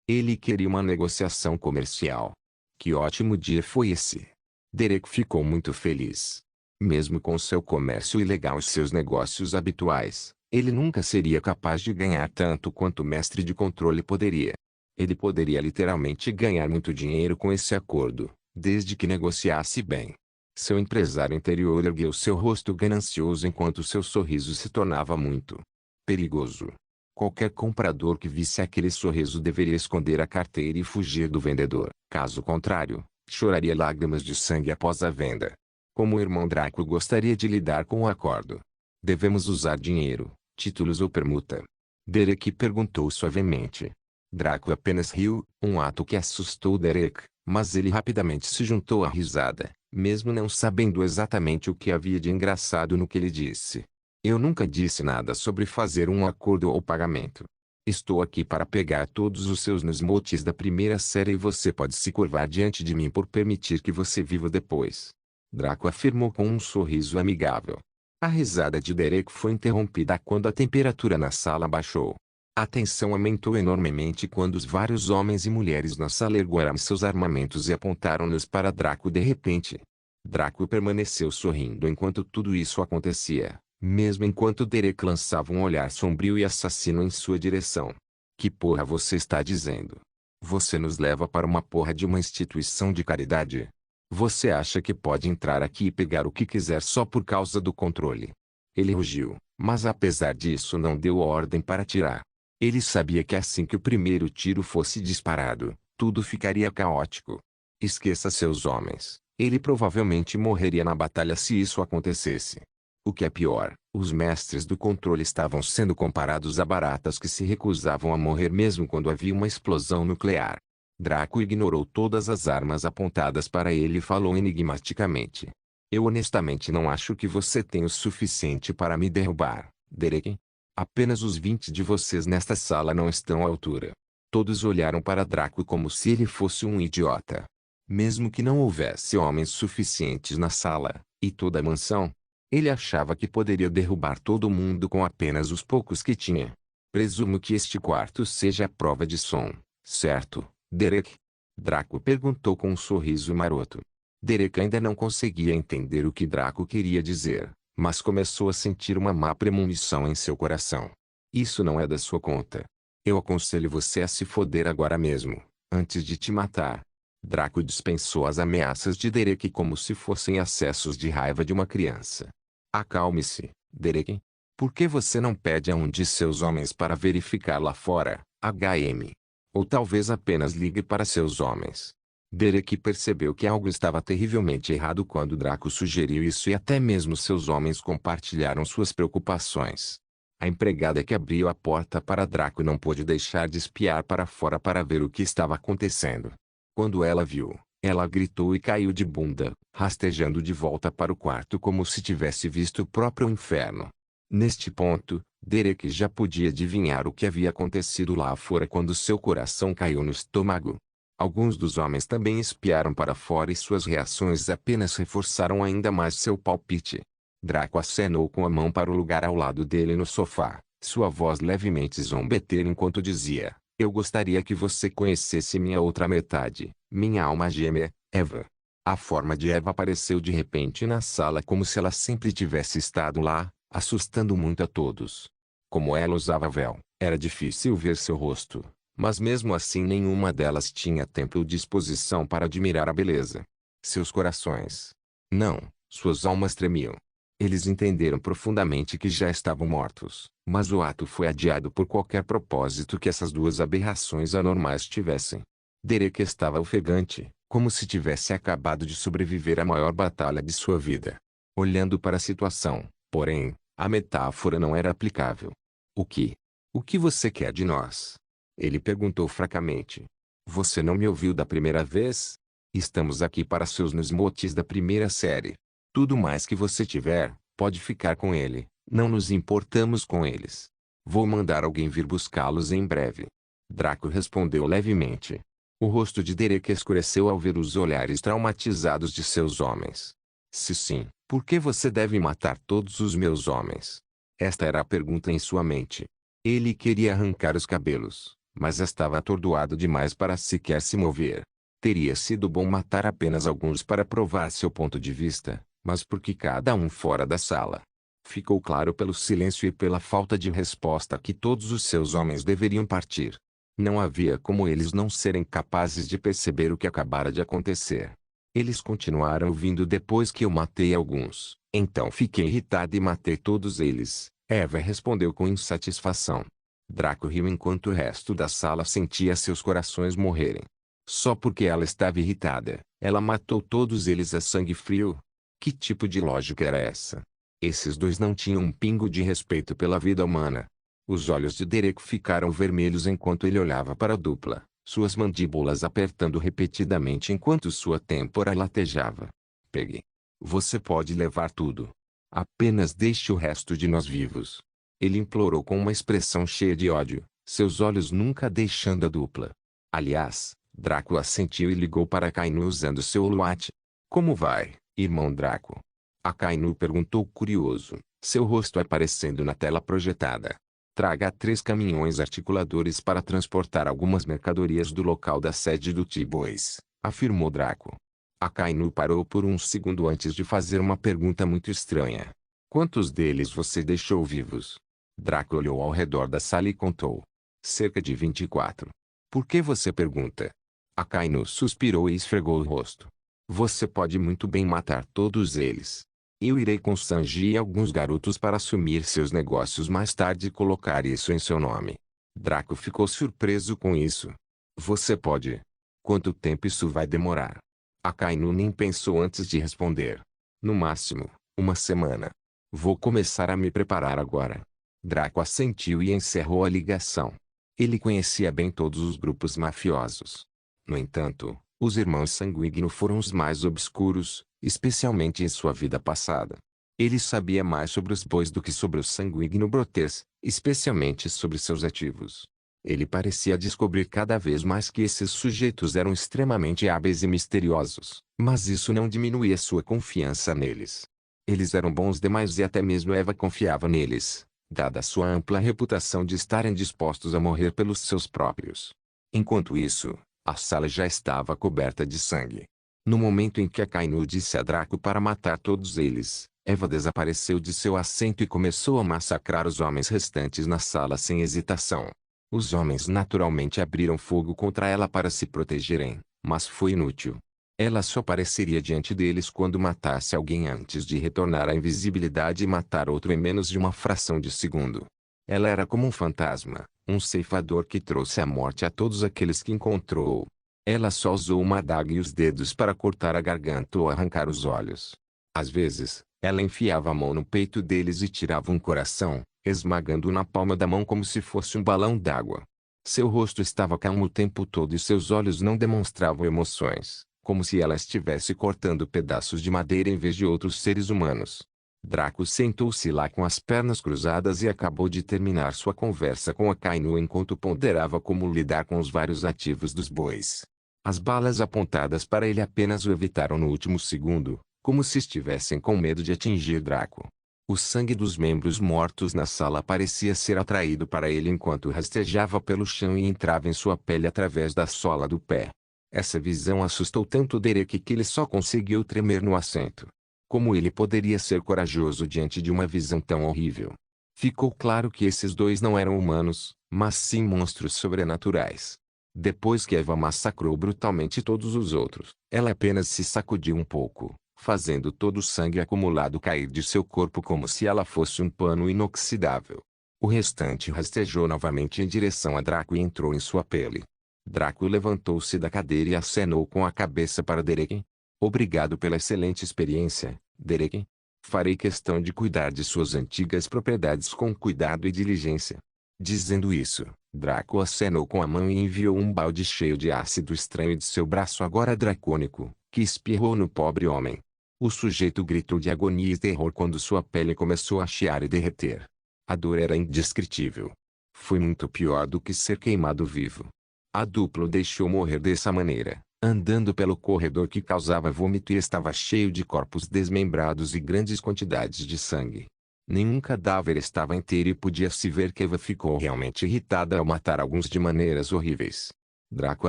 Ele queria uma negociação comercial. Que ótimo dia foi esse. Derek ficou muito feliz. Mesmo com seu comércio ilegal e seus negócios habituais, ele nunca seria capaz de ganhar tanto quanto o mestre de controle poderia. Ele poderia literalmente ganhar muito dinheiro com esse acordo, desde que negociasse bem. Seu empresário interior ergueu seu rosto ganancioso enquanto seu sorriso se tornava muito perigoso. Qualquer comprador que visse aquele sorriso deveria esconder a carteira e fugir do vendedor. Caso contrário, choraria lágrimas de sangue após a venda. Como o irmão Draco gostaria de lidar com o acordo? Devemos usar dinheiro, títulos ou permuta? Derek perguntou suavemente. Draco apenas riu, um ato que assustou Derek, mas ele rapidamente se juntou à risada, mesmo não sabendo exatamente o que havia de engraçado no que ele disse. Eu nunca disse nada sobre fazer um acordo ou pagamento. Estou aqui para pegar todos os seus Nusmotes da primeira série e você pode se curvar diante de mim por permitir que você viva depois. Draco afirmou com um sorriso amigável. A risada de Derek foi interrompida quando a temperatura na sala baixou. A tensão aumentou enormemente quando os vários homens e mulheres na sala ergueram seus armamentos e apontaram-nos para Draco de repente. Draco permaneceu sorrindo enquanto tudo isso acontecia, mesmo enquanto Derek lançava um olhar sombrio e assassino em sua direção. Que porra você está dizendo? Você nos leva para uma porra de uma instituição de caridade? Você acha que pode entrar aqui e pegar o que quiser só por causa do controle? Ele rugiu, mas apesar disso não deu ordem para atirar. Ele sabia que assim que o primeiro tiro fosse disparado, tudo ficaria caótico. Esqueça seus homens. Ele provavelmente morreria na batalha se isso acontecesse. O que é pior, os mestres do controle estavam sendo comparados a baratas que se recusavam a morrer mesmo quando havia uma explosão nuclear. Draco ignorou todas as armas apontadas para ele e falou enigmaticamente. Eu honestamente não acho que você tem o suficiente para me derrubar, Derek. Apenas os 20 de vocês nesta sala não estão à altura. Todos olharam para Draco como se ele fosse um idiota. Mesmo que não houvesse homens suficientes na sala, e toda a mansão, ele achava que poderia derrubar todo mundo com apenas os poucos que tinha. Presumo que este quarto seja a prova de som, certo, Derek? Draco perguntou com um sorriso maroto. Derek ainda não conseguia entender o que Draco queria dizer, mas começou a sentir uma má premonição em seu coração. Isso não é da sua conta. Eu aconselho você a se foder agora mesmo, antes de te matar. Draco dispensou as ameaças de Derek como se fossem acessos de raiva de uma criança. Acalme-se, Derek. Por que você não pede a um de seus homens para verificar lá fora, HM? Ou talvez apenas ligue para seus homens. Derek percebeu que algo estava terrivelmente errado quando Draco sugeriu isso e até mesmo seus homens compartilharam suas preocupações. A empregada que abriu a porta para Draco não pôde deixar de espiar para fora para ver o que estava acontecendo. Quando ela viu, ela gritou e caiu de bunda, rastejando de volta para o quarto como se tivesse visto o próprio inferno. Neste ponto, Derek já podia adivinhar o que havia acontecido lá fora quando seu coração caiu no estômago. Alguns dos homens também espiaram para fora e suas reações apenas reforçaram ainda mais seu palpite. Draco acenou com a mão para o lugar ao lado dele no sofá, sua voz levemente zombeteira enquanto dizia: eu gostaria que você conhecesse minha outra metade, minha alma gêmea, Eva. A forma de Eva apareceu de repente na sala como se ela sempre tivesse estado lá, assustando muito a todos. Como ela usava véu, era difícil ver seu rosto, mas mesmo assim nenhuma delas tinha tempo ou disposição para admirar a beleza. Seus corações. Não, suas almas tremiam. Eles entenderam profundamente que já estavam mortos, mas o ato foi adiado por qualquer propósito que essas duas aberrações anormais tivessem. Derek estava ofegante, como se tivesse acabado de sobreviver à maior batalha de sua vida. Olhando para a situação, porém, a metáfora não era aplicável. O que? O que você quer de nós? Ele perguntou fracamente. Você não me ouviu da primeira vez? Estamos aqui para seus Nusmotes da primeira série. Tudo mais que você tiver, pode ficar com ele. Não nos importamos com eles. Vou mandar alguém vir buscá-los em breve. Draco respondeu levemente. O rosto de Derek escureceu ao ver os olhares traumatizados de seus homens. Se sim, por que você deve matar todos os meus homens? Esta era a pergunta em sua mente. Ele queria arrancar os cabelos, mas estava atordoado demais para sequer se mover. Teria sido bom matar apenas alguns para provar seu ponto de vista, mas por que cada um fora da sala? Ficou claro pelo silêncio e pela falta de resposta que todos os seus homens deveriam partir. Não havia como eles não serem capazes de perceber o que acabara de acontecer. Eles continuaram vindo depois que eu matei alguns. Então fiquei irritada e matei todos eles. Eva respondeu com insatisfação. Draco riu enquanto o resto da sala sentia seus corações morrerem. Só porque ela estava irritada, ela matou todos eles a sangue frio? Que tipo de lógica era essa? Esses dois não tinham um pingo de respeito pela vida humana. Os olhos de Derek ficaram vermelhos enquanto ele olhava para a dupla, suas mandíbulas apertando repetidamente enquanto sua têmpora latejava. Pegue. Você pode levar tudo. Apenas deixe o resto de nós vivos. Ele implorou com uma expressão cheia de ódio, seus olhos nunca deixando a dupla. Aliás, Draco assentiu e ligou para Kainu usando seu Uluat. Como vai, irmão Draco? Akainu perguntou curioso, seu rosto aparecendo na tela projetada. Traga 3 caminhões articuladores para transportar algumas mercadorias do local da sede do T-Boys, afirmou Draco. Akainu parou por um segundo antes de fazer uma pergunta muito estranha. Quantos deles você deixou vivos? Draco olhou ao redor da sala e contou. Cerca de 24. Por que você pergunta? Akainu suspirou e esfregou o rosto. Você pode muito bem matar todos eles. Eu irei com Sanji e alguns garotos para assumir seus negócios mais tarde e colocar isso em seu nome. Draco ficou surpreso com isso. Você pode? Quanto tempo isso vai demorar? Akainu nem pensou antes de responder. No máximo, uma semana. Vou começar a me preparar agora. Draco assentiu e encerrou a ligação. Ele conhecia bem todos os grupos mafiosos. No entanto, os irmãos Sanguíneo foram os mais obscuros, especialmente em sua vida passada. Ele sabia mais sobre os bois do que sobre os Sanguíneo Brothers, especialmente sobre seus ativos. Ele parecia descobrir cada vez mais que esses sujeitos eram extremamente hábeis e misteriosos, mas isso não diminuía sua confiança neles. Eles eram bons demais e até mesmo Eva confiava neles, dada sua ampla reputação de estarem dispostos a morrer pelos seus próprios. Enquanto isso, a sala já estava coberta de sangue. No momento em que Akainu disse a Draco para matar todos eles, Eva desapareceu de seu assento e começou a massacrar os homens restantes na sala sem hesitação. Os homens naturalmente abriram fogo contra ela para se protegerem, mas foi inútil. Ela só apareceria diante deles quando matasse alguém antes de retornar à invisibilidade e matar outro em menos de uma fração de segundo. Ela era como um fantasma, um ceifador que trouxe a morte a todos aqueles que encontrou. Ela só usou uma adaga e os dedos para cortar a garganta ou arrancar os olhos. Às vezes, ela enfiava a mão no peito deles e tirava um coração, esmagando-o na palma da mão como se fosse um balão d'água. Seu rosto estava calmo o tempo todo e seus olhos não demonstravam emoções, como se ela estivesse cortando pedaços de madeira em vez de outros seres humanos. Draco sentou-se lá com as pernas cruzadas e acabou de terminar sua conversa com Akainu enquanto ponderava como lidar com os vários ativos dos bois. As balas apontadas para ele apenas o evitaram no último segundo, como se estivessem com medo de atingir Draco. O sangue dos membros mortos na sala parecia ser atraído para ele enquanto rastejava pelo chão e entrava em sua pele através da sola do pé. Essa visão assustou tanto Derek que ele só conseguiu tremer no assento. Como ele poderia ser corajoso diante de uma visão tão horrível? Ficou claro que esses dois não eram humanos, mas sim monstros sobrenaturais. Depois que Eva massacrou brutalmente todos os outros, ela apenas se sacudiu um pouco, fazendo todo o sangue acumulado cair de seu corpo como se ela fosse um pano inoxidável. O restante rastejou novamente em direção a Draco e entrou em sua pele. Draco levantou-se da cadeira e acenou com a cabeça para Derek. Obrigado pela excelente experiência, Derek. Farei questão de cuidar de suas antigas propriedades com cuidado e diligência. Dizendo isso, Draco acenou com a mão e enviou um balde cheio de ácido estranho de seu braço agora dracônico, que espirrou no pobre homem. O sujeito gritou de agonia e terror quando sua pele começou a chiar e derreter. A dor era indescritível. Foi muito pior do que ser queimado vivo. A dupla o deixou morrer dessa maneira, andando pelo corredor que causava vômito e estava cheio de corpos desmembrados e grandes quantidades de sangue. Nenhum cadáver estava inteiro e podia-se ver que Eva ficou realmente irritada ao matar alguns de maneiras horríveis. Draco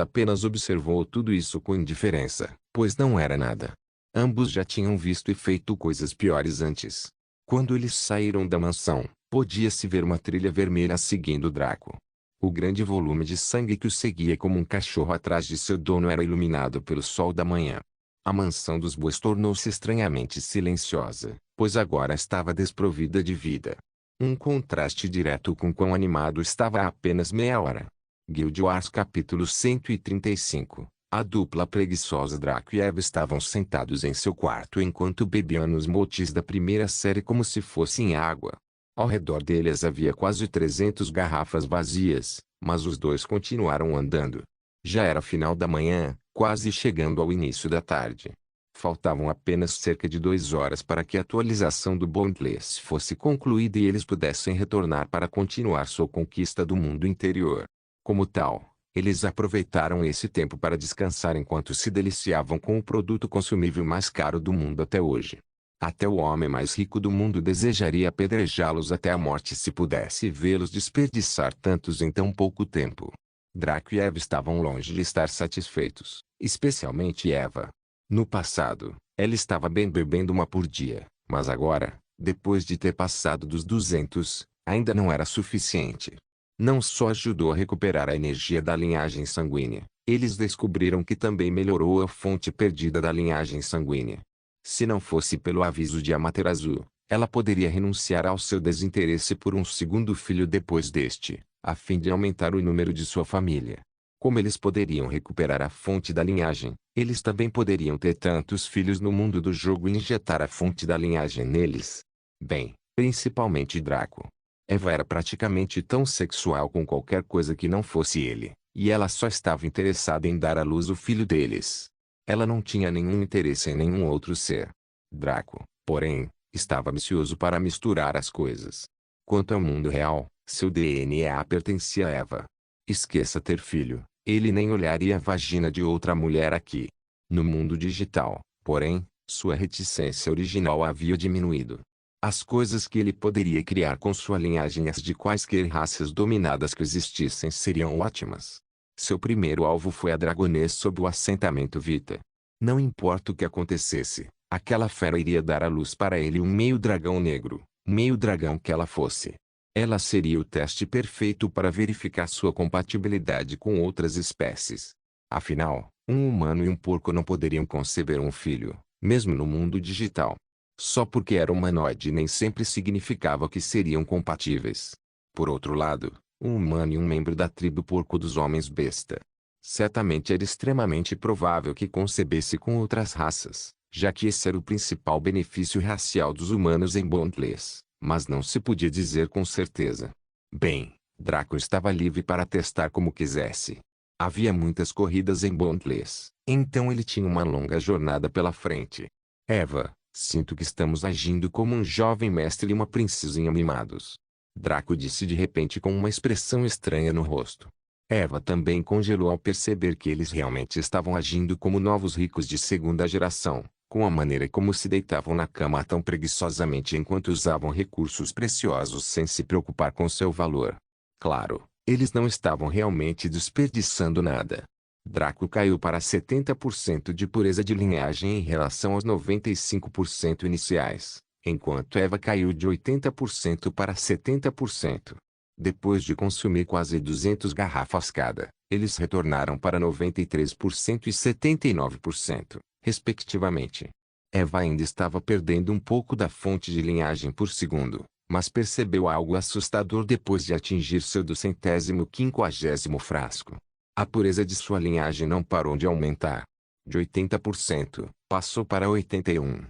apenas observou tudo isso com indiferença, pois não era nada. Ambos já tinham visto e feito coisas piores antes. Quando eles saíram da mansão, podia-se ver uma trilha vermelha seguindo Draco. O grande volume de sangue que o seguia como um cachorro atrás de seu dono era iluminado pelo sol da manhã. A mansão dos bois tornou-se estranhamente silenciosa, pois agora estava desprovida de vida. Um contraste direto com quão animado estava há apenas meia hora. Guild Wars capítulo 135. A dupla preguiçosa Draco e Eva estavam sentados em seu quarto enquanto bebiam nos motes da primeira série como se fossem água. Ao redor deles havia quase 300 garrafas vazias, mas os dois continuaram andando. Já era final da manhã, quase chegando ao início da tarde. Faltavam apenas cerca de 2 horas para que a atualização do Boundless fosse concluída e eles pudessem retornar para continuar sua conquista do mundo interior. Como tal, eles aproveitaram esse tempo para descansar enquanto se deliciavam com o produto consumível mais caro do mundo até hoje. Até o homem mais rico do mundo desejaria apedrejá-los até a morte se pudesse vê-los desperdiçar tantos em tão pouco tempo. Draco e Eva estavam longe de estar satisfeitos, especialmente Eva. No passado, ela estava bem bebendo uma por dia, mas agora, depois de ter passado dos 200, ainda não era suficiente. Não só ajudou a recuperar a energia da linhagem sanguínea, eles descobriram que também melhorou a fonte perdida da linhagem sanguínea. Se não fosse pelo aviso de Amaterasu, ela poderia renunciar ao seu desinteresse por um segundo filho depois deste, a fim de aumentar o número de sua família. Como eles poderiam recuperar a fonte da linhagem, eles também poderiam ter tantos filhos no mundo do jogo e injetar a fonte da linhagem neles. Bem, principalmente Draco. Eva era praticamente tão sexual com qualquer coisa que não fosse ele, e ela só estava interessada em dar à luz o filho deles. Ela não tinha nenhum interesse em nenhum outro ser. Draco, porém, estava ambicioso para misturar as coisas. Quanto ao mundo real, seu DNA pertencia a Eva. Esqueça ter filho, ele nem olharia a vagina de outra mulher aqui. No mundo digital, porém, sua reticência original havia diminuído. As coisas que ele poderia criar com sua linhagem e as de quaisquer raças dominadas que existissem seriam ótimas. Seu primeiro alvo foi a Dragonês sob o assentamento Vita. Não importa o que acontecesse, aquela fera iria dar à luz para ele um meio-dragão negro, meio-dragão que ela fosse. Ela seria o teste perfeito para verificar sua compatibilidade com outras espécies. Afinal, um humano e um porco não poderiam conceber um filho, mesmo no mundo digital. Só porque era humanoide nem sempre significava que seriam compatíveis. Por outro lado, um humano e um membro da tribo porco dos homens besta. Certamente era extremamente provável que concebesse com outras raças, já que esse era o principal benefício racial dos humanos em Boundless, mas não se podia dizer com certeza. Bem, Draco estava livre para testar como quisesse. Havia muitas corridas em Boundless, então ele tinha uma longa jornada pela frente. Eva, sinto que estamos agindo como um jovem mestre e uma princesinha mimados. Draco disse de repente com uma expressão estranha no rosto. Eva também congelou ao perceber que eles realmente estavam agindo como novos ricos de segunda geração, com a maneira como se deitavam na cama tão preguiçosamente enquanto usavam recursos preciosos sem se preocupar com seu valor. Claro, eles não estavam realmente desperdiçando nada. Draco caiu para 70% de pureza de linhagem em relação aos 95% iniciais, enquanto Eva caiu de 80% para 70%. Depois de consumir quase 200 garrafas cada, eles retornaram para 93% e 79%, respectivamente. Eva ainda estava perdendo um pouco da fonte de linhagem por segundo, mas percebeu algo assustador depois de atingir seu 250º frasco. A pureza de sua linhagem não parou de aumentar. De 80%, passou para 81%.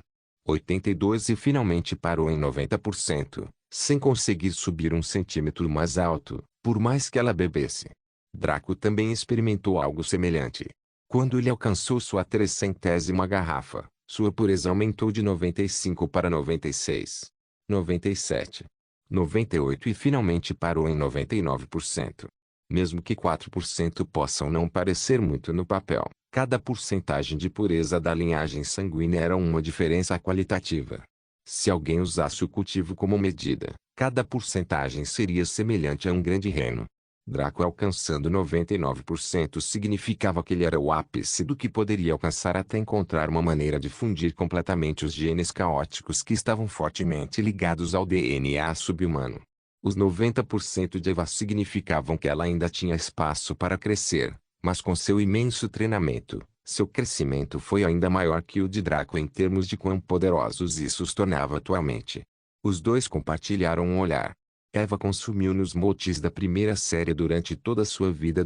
82% e finalmente parou em 90%, sem conseguir subir um centímetro mais alto, por mais que ela bebesse. Draco também experimentou algo semelhante. Quando ele alcançou sua 300ª garrafa, sua pureza aumentou de 95 para 96, 97, 98 e finalmente parou em 99%. Mesmo que 4% possam não parecer muito no papel, cada porcentagem de pureza da linhagem sanguínea era uma diferença qualitativa. Se alguém usasse o cultivo como medida, cada porcentagem seria semelhante a um grande reino. Draco alcançando 99% significava que ele era o ápice do que poderia alcançar até encontrar uma maneira de fundir completamente os genes caóticos que estavam fortemente ligados ao DNA subhumano. Os 90% de Eva significavam que ela ainda tinha espaço para crescer, mas com seu imenso treinamento, Seu crescimento foi ainda maior que o de Draco em termos de quão poderosos isso os tornava atualmente. Os dois compartilharam um olhar. Eva consumiu nos motes da primeira série durante toda sua vida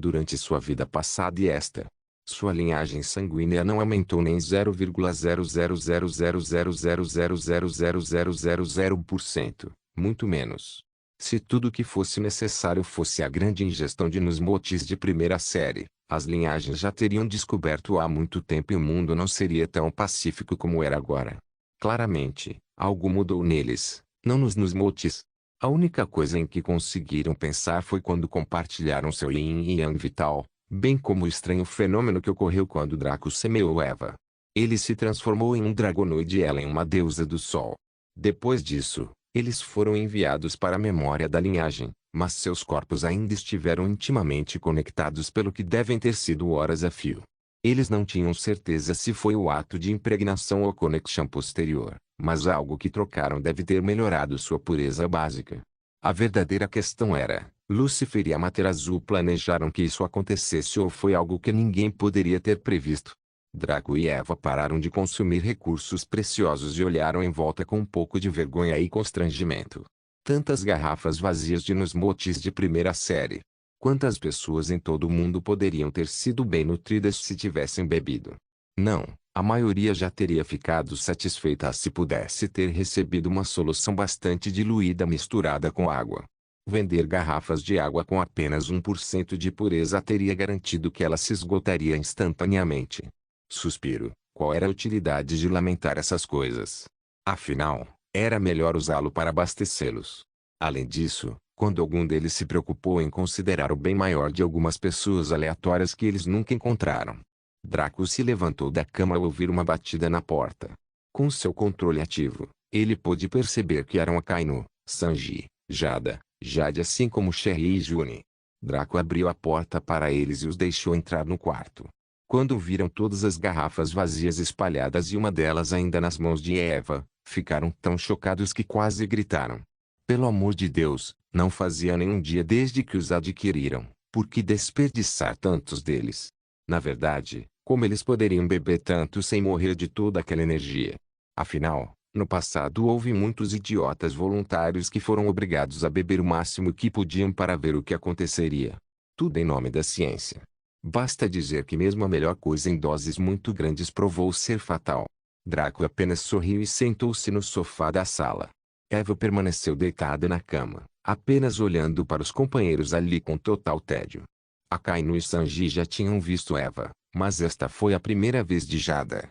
passada e esta. Sua linhagem sanguínea não aumentou nem 0,000000000000000%, muito menos. Se tudo o que fosse necessário fosse a grande ingestão de Nusmotes de primeira série, as linhagens já teriam descoberto há muito tempo e o mundo não seria tão pacífico como era agora. Claramente, algo mudou neles, não nos Nusmotes. A única coisa em que conseguiram pensar foi quando compartilharam seu yin e yang vital, bem como o estranho fenômeno que ocorreu quando Draco semeou Eva. Ele se transformou em um dragonoide e ela em uma deusa do sol. Depois disso, eles foram enviados para a memória da linhagem, mas seus corpos ainda estiveram intimamente conectados pelo que devem ter sido horas a fio. Eles não tinham certeza se foi o ato de impregnação ou conexão posterior, mas algo que trocaram deve ter melhorado sua pureza básica. A verdadeira questão era, Lúcifer e a Mater Azul planejaram que isso acontecesse ou foi algo que ninguém poderia ter previsto? Draco e Eva pararam de consumir recursos preciosos e olharam em volta com um pouco de vergonha e constrangimento. Tantas garrafas vazias de Nusmotes de primeira série. Quantas pessoas em todo o mundo poderiam ter sido bem nutridas se tivessem bebido? Não, a maioria já teria ficado satisfeita se pudesse ter recebido uma solução bastante diluída misturada com água. Vender garrafas de água com apenas 1% de pureza teria garantido que ela se esgotaria instantaneamente. Suspiro, qual era a utilidade de lamentar essas coisas? Afinal, era melhor usá-lo para abastecê-los. Além disso, quando algum deles se preocupou em considerar o bem maior de algumas pessoas aleatórias que eles nunca encontraram. Draco se levantou da cama ao ouvir uma batida na porta. Com seu controle ativo, ele pôde perceber que eram Akainu, Sanji, Jade assim como Sherry e June. Draco abriu a porta para eles e os deixou entrar no quarto. Quando viram todas as garrafas vazias espalhadas e uma delas ainda nas mãos de Eva, ficaram tão chocados que quase gritaram. Pelo amor de Deus, não fazia nenhum dia desde que os adquiriram, por que desperdiçar tantos deles? Na verdade, como eles poderiam beber tanto sem morrer de toda aquela energia? Afinal, no passado houve muitos idiotas voluntários que foram obrigados a beber o máximo que podiam para ver o que aconteceria. Tudo em nome da ciência. Basta dizer que mesmo a melhor coisa em doses muito grandes provou ser fatal. Draco apenas sorriu e sentou-se no sofá da sala. Eva permaneceu deitada na cama, apenas olhando para os companheiros ali com total tédio. Akainu e Sanji já tinham visto Eva, mas esta foi a primeira vez de Jade,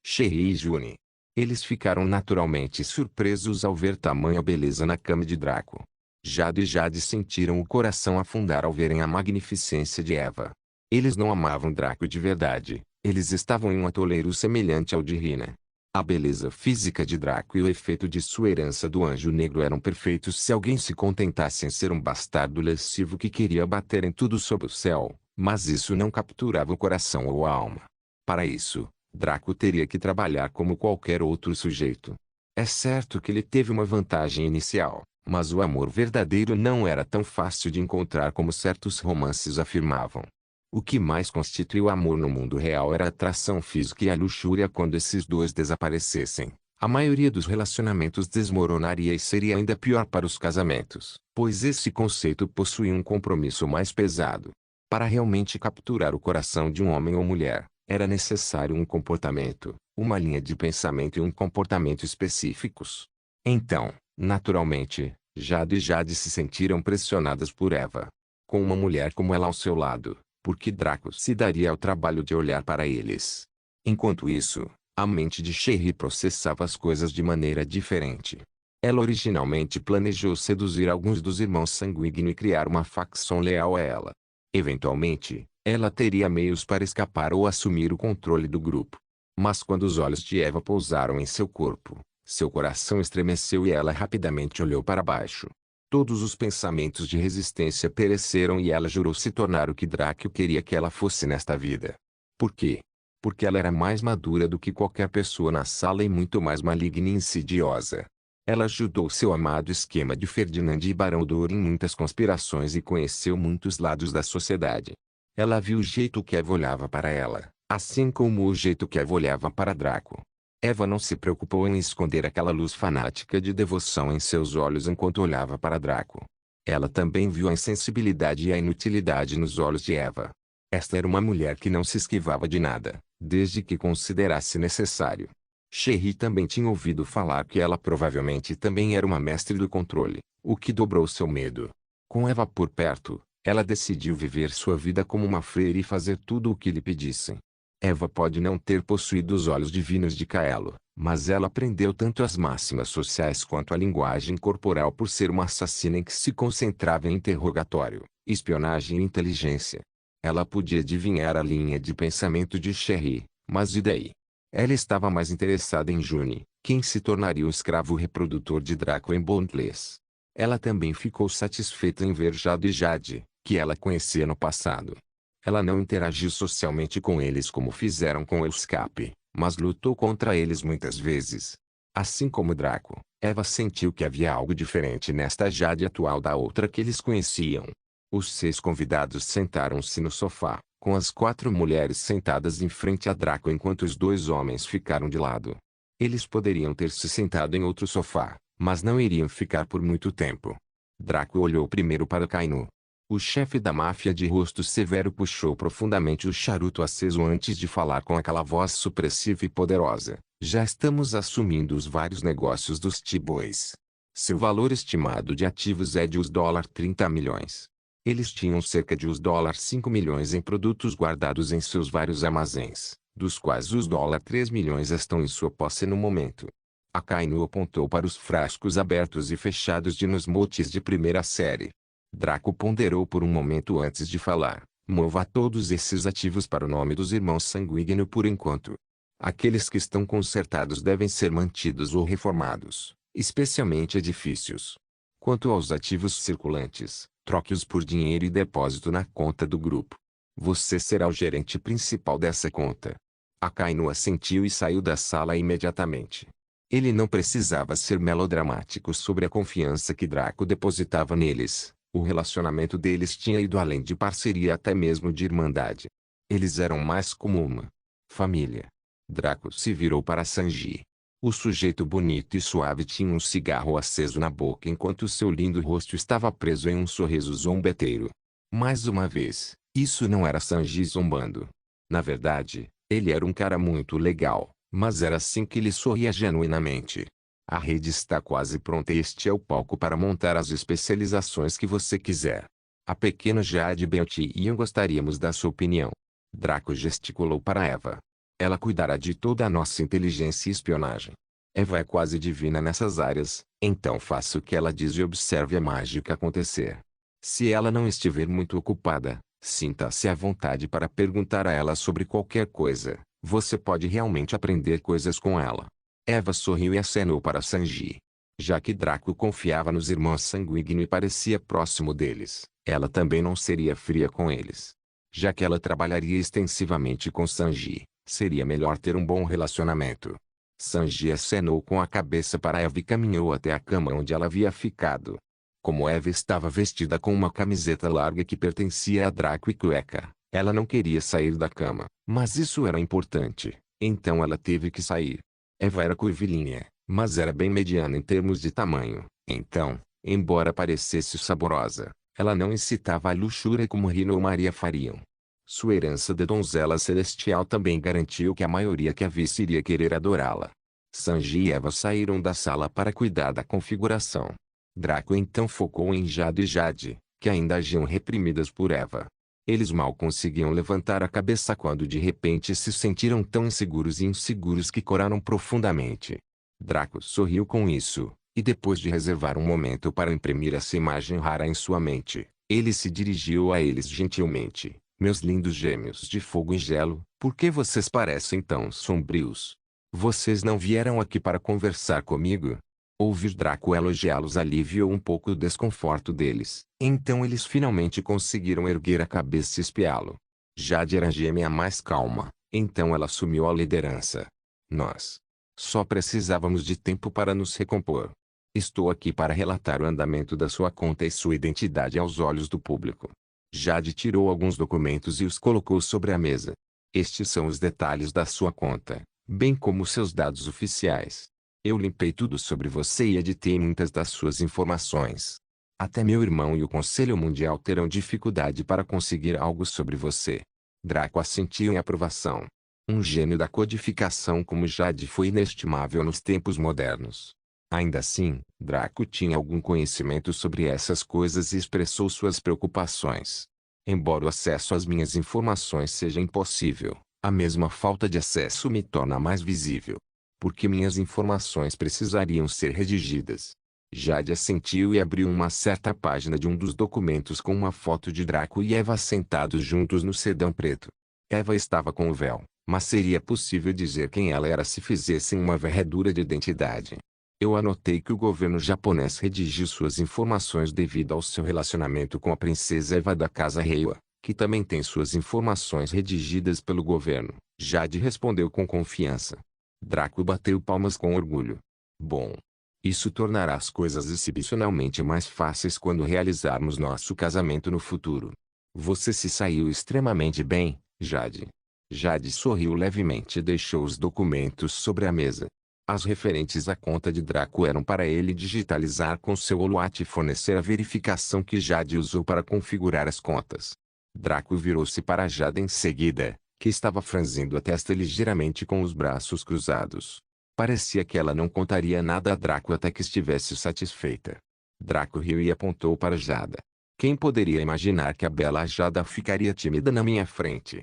Sherry e June. Eles ficaram naturalmente surpresos ao ver tamanha beleza na cama de Draco. Jade e Jade sentiram o coração afundar ao verem a magnificência de Eva. Eles não amavam Draco de verdade, eles estavam em um atoleiro semelhante ao de Hina. A beleza física de Draco e o efeito de sua herança do anjo negro eram perfeitos se alguém se contentasse em ser um bastardo lascivo que queria bater em tudo sob o céu, mas isso não capturava o coração ou a alma. Para isso, Draco teria que trabalhar como qualquer outro sujeito. É certo que ele teve uma vantagem inicial, mas o amor verdadeiro não era tão fácil de encontrar como certos romances afirmavam. O que mais constitui o amor no mundo real era a atração física e a luxúria. Quando esses dois desaparecessem, a maioria dos relacionamentos desmoronaria e seria ainda pior para os casamentos, pois esse conceito possui um compromisso mais pesado. Para realmente capturar o coração de um homem ou mulher, era necessário um comportamento, uma linha de pensamento e um comportamento específicos. Então, naturalmente, Jade e Jade se sentiram pressionadas por Eva. Com uma mulher como ela ao seu lado, porque Draco se daria ao trabalho de olhar para eles. Enquanto isso, a mente de Sherry processava as coisas de maneira diferente. Ela originalmente planejou seduzir alguns dos irmãos sanguíneos e criar uma facção leal a ela. Eventualmente, ela teria meios para escapar ou assumir o controle do grupo. Mas quando os olhos de Eva pousaram em seu corpo, seu coração estremeceu e ela rapidamente olhou para baixo. Todos os pensamentos de resistência pereceram e ela jurou se tornar o que Draco queria que ela fosse nesta vida. Por quê? Porque ela era mais madura do que qualquer pessoa na sala e muito mais maligna e insidiosa. Ela ajudou seu amado esquema de Ferdinand e Barão Dor em muitas conspirações e conheceu muitos lados da sociedade. Ela viu o jeito que Eva olhava para ela, assim como o jeito que Eva olhava para Draco. Eva não se preocupou em esconder aquela luz fanática de devoção em seus olhos enquanto olhava para Draco. Ela também viu a insensibilidade e a inutilidade nos olhos de Eva. Esta era uma mulher que não se esquivava de nada, desde que considerasse necessário. Sherry também tinha ouvido falar que ela provavelmente também era uma mestre do controle, o que dobrou seu medo. Com Eva por perto, ela decidiu viver sua vida como uma freira e fazer tudo o que lhe pedissem. Eva pode não ter possuído os olhos divinos de Kaelo, mas ela aprendeu tanto as máximas sociais quanto a linguagem corporal por ser uma assassina em que se concentrava em interrogatório, espionagem e inteligência. Ela podia adivinhar a linha de pensamento de Sherry, mas e daí? Ela estava mais interessada em June, quem se tornaria o escravo reprodutor de Draco em Boundless. Ela também ficou satisfeita em ver Jade e Jade, que ela conhecia no passado. Ela não interagiu socialmente com eles como fizeram com o Escape, mas lutou contra eles muitas vezes. Assim como Draco, Eva sentiu que havia algo diferente nesta Jade atual da outra que eles conheciam. Os 6 convidados sentaram-se no sofá, com as 4 mulheres sentadas em frente a Draco enquanto os 2 homens ficaram de lado. Eles poderiam ter se sentado em outro sofá, mas não iriam ficar por muito tempo. Draco olhou primeiro para Kainu. O chefe da máfia de rosto severo puxou profundamente o charuto aceso antes de falar com aquela voz supressiva e poderosa. Já estamos assumindo os vários negócios dos T-Boys. Seu valor estimado de ativos é de $30 milhões. Eles tinham cerca de $5 milhões em produtos guardados em seus vários armazéns, dos quais os $3 milhões estão em sua posse no momento. A Kainu apontou para os frascos abertos e fechados de nosmotes de primeira série. Draco ponderou por um momento antes de falar. Mova todos esses ativos para o nome dos irmãos sanguíneo por enquanto. Aqueles que estão consertados devem ser mantidos ou reformados, especialmente edifícios. Quanto aos ativos circulantes, troque-os por dinheiro e depósito na conta do grupo. Você será o gerente principal dessa conta. A Kainu assentiu e saiu da sala imediatamente. Ele não precisava ser melodramático sobre a confiança que Draco depositava neles. O relacionamento deles tinha ido além de parceria até mesmo de irmandade. Eles eram mais como uma família. Draco se virou para Sanji. O sujeito bonito e suave tinha um cigarro aceso na boca enquanto seu lindo rosto estava preso em um sorriso zombeteiro. Mais uma vez, isso não era Sanji zombando. Na verdade, ele era um cara muito legal, mas era assim que ele sorria genuinamente. A rede está quase pronta e este é o palco para montar as especializações que você quiser. A pequena Jade Belty e eu gostaríamos da sua opinião. Draco gesticulou para Eva. Ela cuidará de toda a nossa inteligência e espionagem. Eva é quase divina nessas áreas, então faça o que ela diz e observe a mágica acontecer. Se ela não estiver muito ocupada, sinta-se à vontade para perguntar a ela sobre qualquer coisa. Você pode realmente aprender coisas com ela. Eva sorriu e acenou para Sanji. Já que Draco confiava nos irmãos sanguíneo e parecia próximo deles, ela também não seria fria com eles. Já que ela trabalharia extensivamente com Sanji, seria melhor ter um bom relacionamento. Sanji acenou com a cabeça para Eva e caminhou até a cama onde ela havia ficado. Como Eva estava vestida com uma camiseta larga que pertencia a Draco e cueca, ela não queria sair da cama, mas isso era importante, então ela teve que sair. Eva era curvilínea, mas era bem mediana em termos de tamanho, então, embora parecesse saborosa, ela não incitava a luxúria como Rino ou Maria fariam. Sua herança de donzela celestial também garantiu que a maioria que a visse iria querer adorá-la. Sanji e Eva saíram da sala para cuidar da configuração. Draco então focou em Jade e Jade, que ainda agiam reprimidas por Eva. Eles mal conseguiam levantar a cabeça quando de repente se sentiram tão inseguros e inseguros que coraram profundamente. Draco sorriu com isso, e depois de reservar um momento para imprimir essa imagem rara em sua mente, ele se dirigiu a eles gentilmente. Meus lindos gêmeos de fogo e gelo, por que vocês parecem tão sombrios? Vocês não vieram aqui para conversar comigo? Ouvir Draco elogiá-los aliviou um pouco o desconforto deles. Então eles finalmente conseguiram erguer a cabeça e espiá-lo. Jade era a gêmea mais calma, então ela assumiu a liderança. Nós só precisávamos de tempo para nos recompor. Estou aqui para relatar o andamento da sua conta e sua identidade aos olhos do público. Jade tirou alguns documentos e os colocou sobre a mesa. Estes são os detalhes da sua conta, bem como seus dados oficiais. Eu limpei tudo sobre você e editei muitas das suas informações. Até meu irmão e o Conselho Mundial terão dificuldade para conseguir algo sobre você. Draco assentiu em aprovação. Um gênio da codificação como Jade foi inestimável nos tempos modernos. Ainda assim, Draco tinha algum conhecimento sobre essas coisas e expressou suas preocupações. Embora o acesso às minhas informações seja impossível, a mesma falta de acesso me torna mais visível. Porque minhas informações precisariam ser redigidas. Jade assentiu e abriu uma certa página de um dos documentos com uma foto de Draco e Eva sentados juntos no sedã preto. Eva estava com o véu, mas seria possível dizer quem ela era se fizessem uma varredura de identidade. Eu anotei que o governo japonês redigiu suas informações devido ao seu relacionamento com a princesa Eva da Casa Reiwa, que também tem suas informações redigidas pelo governo. Jade respondeu com confiança. Draco bateu palmas com orgulho. Bom. Isso tornará as coisas exibicionalmente mais fáceis quando realizarmos nosso casamento no futuro. Você se saiu extremamente bem, Jade. Jade sorriu levemente e deixou os documentos sobre a mesa. As referentes à conta de Draco eram para ele digitalizar com seu Oluat e fornecer a verificação que Jade usou para configurar as contas. Draco virou-se para Jade em seguida, que estava franzindo a testa ligeiramente com os braços cruzados. Parecia que ela não contaria nada a Draco até que estivesse satisfeita. Draco riu e apontou para Jada. Quem poderia imaginar que a bela Jada ficaria tímida na minha frente?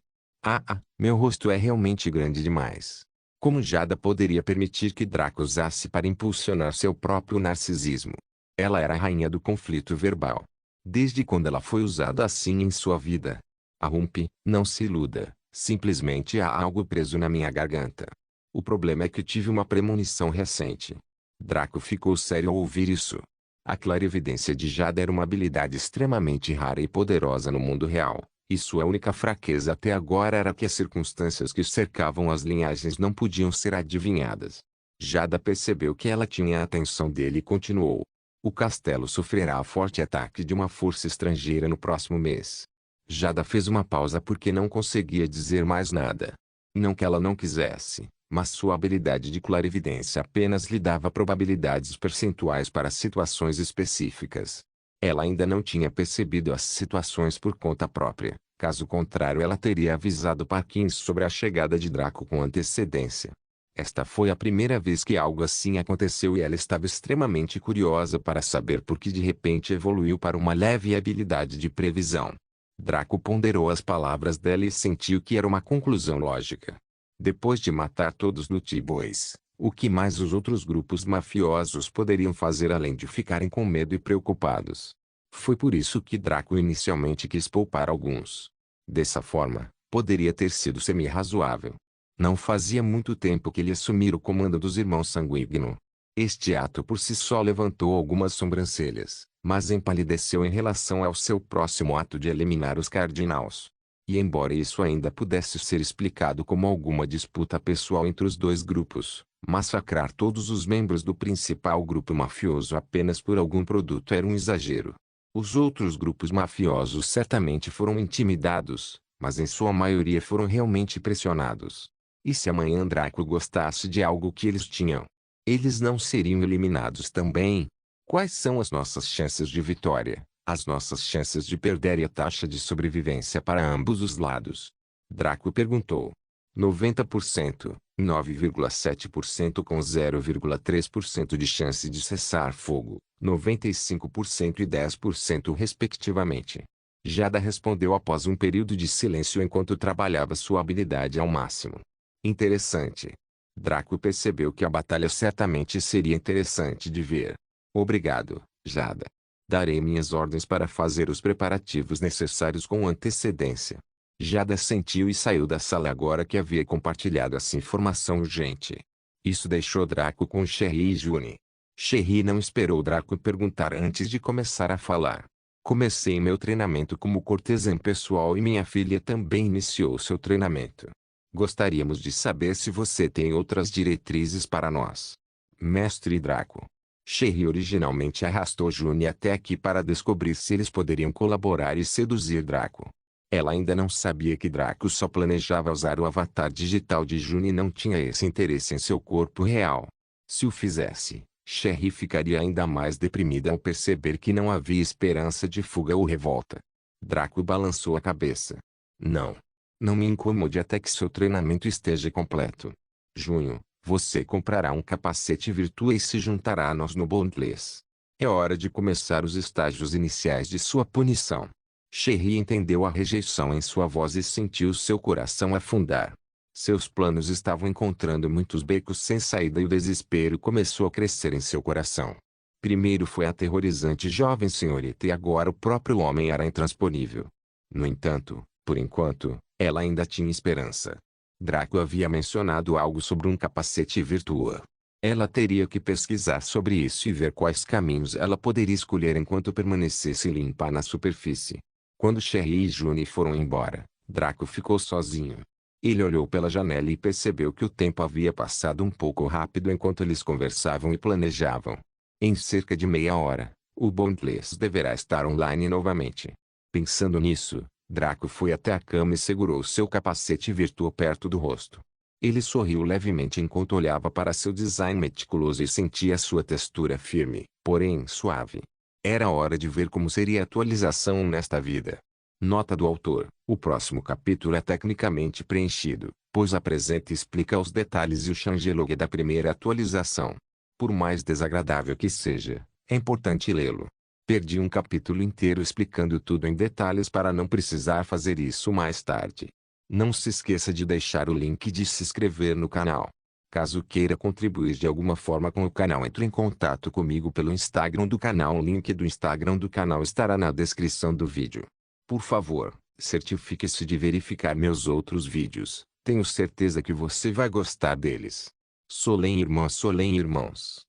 Meu rosto é realmente grande demais. Como Jada poderia permitir que Draco usasse para impulsionar seu próprio narcisismo? Ela era a rainha do conflito verbal. Desde quando ela foi usada assim em sua vida? Arrumpe, não se iluda, simplesmente há algo preso na minha garganta. O problema é que tive uma premonição recente. Draco ficou sério ao ouvir isso. A clarividência de Jada era uma habilidade extremamente rara e poderosa no mundo real. E sua única fraqueza até agora era que as circunstâncias que cercavam as linhagens não podiam ser adivinhadas. Jada percebeu que ela tinha a atenção dele e continuou. O castelo sofrerá forte ataque de uma força estrangeira no próximo mês. Jada fez uma pausa porque não conseguia dizer mais nada. Não que ela não quisesse, mas sua habilidade de clarividência apenas lhe dava probabilidades percentuais para situações específicas. Ela ainda não tinha percebido as situações por conta própria, caso contrário ela teria avisado Parkins sobre a chegada de Draco com antecedência. Esta foi a primeira vez que algo assim aconteceu e ela estava extremamente curiosa para saber por que de repente evoluiu para uma leve habilidade de previsão. Draco ponderou as palavras dela e sentiu que era uma conclusão lógica. Depois de matar todos no T-Boys, o que mais os outros grupos mafiosos poderiam fazer além de ficarem com medo e preocupados? Foi por isso que Draco inicialmente quis poupar alguns. Dessa forma, poderia ter sido semi-razoável. Não fazia muito tempo que ele assumira o comando dos Irmãos Sanguíneo. Este ato por si só levantou algumas sobrancelhas, mas empalideceu em relação ao seu próximo ato de eliminar os Cardinals. E embora isso ainda pudesse ser explicado como alguma disputa pessoal entre os dois grupos, massacrar todos os membros do principal grupo mafioso apenas por algum produto era um exagero. Os outros grupos mafiosos certamente foram intimidados, mas em sua maioria foram realmente pressionados. E se amanhã Draco gostasse de algo que eles tinham? Eles não seriam eliminados também? Quais são as nossas chances de vitória, as nossas chances de perder e a taxa de sobrevivência para ambos os lados? Draco perguntou. 90%, 9,7% com 0,3% de chance de cessar fogo, 95% e 10% respectivamente. Jada respondeu após um período de silêncio enquanto trabalhava sua habilidade ao máximo. Interessante. Draco percebeu que a batalha certamente seria interessante de ver. Obrigado, Jada. Darei minhas ordens para fazer os preparativos necessários com antecedência. Jada assentiu e saiu da sala agora que havia compartilhado essa informação urgente. Isso deixou Draco com Sherry e June. Sherry não esperou Draco perguntar antes de começar a falar. Comecei meu treinamento como cortesã pessoal e minha filha também iniciou seu treinamento. Gostaríamos de saber se você tem outras diretrizes para nós. Mestre Draco. Sherry originalmente arrastou June até aqui para descobrir se eles poderiam colaborar e seduzir Draco. Ela ainda não sabia que Draco só planejava usar o avatar digital de June e não tinha esse interesse em seu corpo real. Se o fizesse, Sherry ficaria ainda mais deprimida ao perceber que não havia esperança de fuga ou revolta. Draco balançou a cabeça. Não. Não me incomode até que seu treinamento esteja completo. Junho, você comprará um capacete virtual e se juntará a nós no Bondless. É hora de começar os estágios iniciais de sua punição. Sherry entendeu a rejeição em sua voz e sentiu seu coração afundar. Seus planos estavam encontrando muitos becos sem saída e o desespero começou a crescer em seu coração. Primeiro foi a aterrorizante jovem senhorita e agora o próprio homem era intransponível. No entanto, por enquanto, ela ainda tinha esperança. Draco havia mencionado algo sobre um capacete virtual. Ela teria que pesquisar sobre isso e ver quais caminhos ela poderia escolher enquanto permanecesse limpa na superfície. Quando Sherry e June foram embora, Draco ficou sozinho. Ele olhou pela janela e percebeu que o tempo havia passado um pouco rápido enquanto eles conversavam e planejavam. Em cerca de meia hora, o Bondless deverá estar online novamente. Pensando nisso, Draco foi até a cama e segurou seu capacete virtual perto do rosto. Ele sorriu levemente enquanto olhava para seu design meticuloso e sentia sua textura firme, porém suave. Era hora de ver como seria a atualização nesta vida. Nota do autor: o próximo capítulo é tecnicamente preenchido, pois apresenta e explica os detalhes e o changelog da primeira atualização. Por mais desagradável que seja, é importante lê-lo. Perdi um capítulo inteiro explicando tudo em detalhes para não precisar fazer isso mais tarde. Não se esqueça de deixar o link de se inscrever no canal. Caso queira contribuir de alguma forma com o canal, entre em contato comigo pelo Instagram do canal. O link do Instagram do canal estará na descrição do vídeo. Por favor, certifique-se de verificar meus outros vídeos. Tenho certeza que você vai gostar deles. Solem irmãs, Solem irmãos.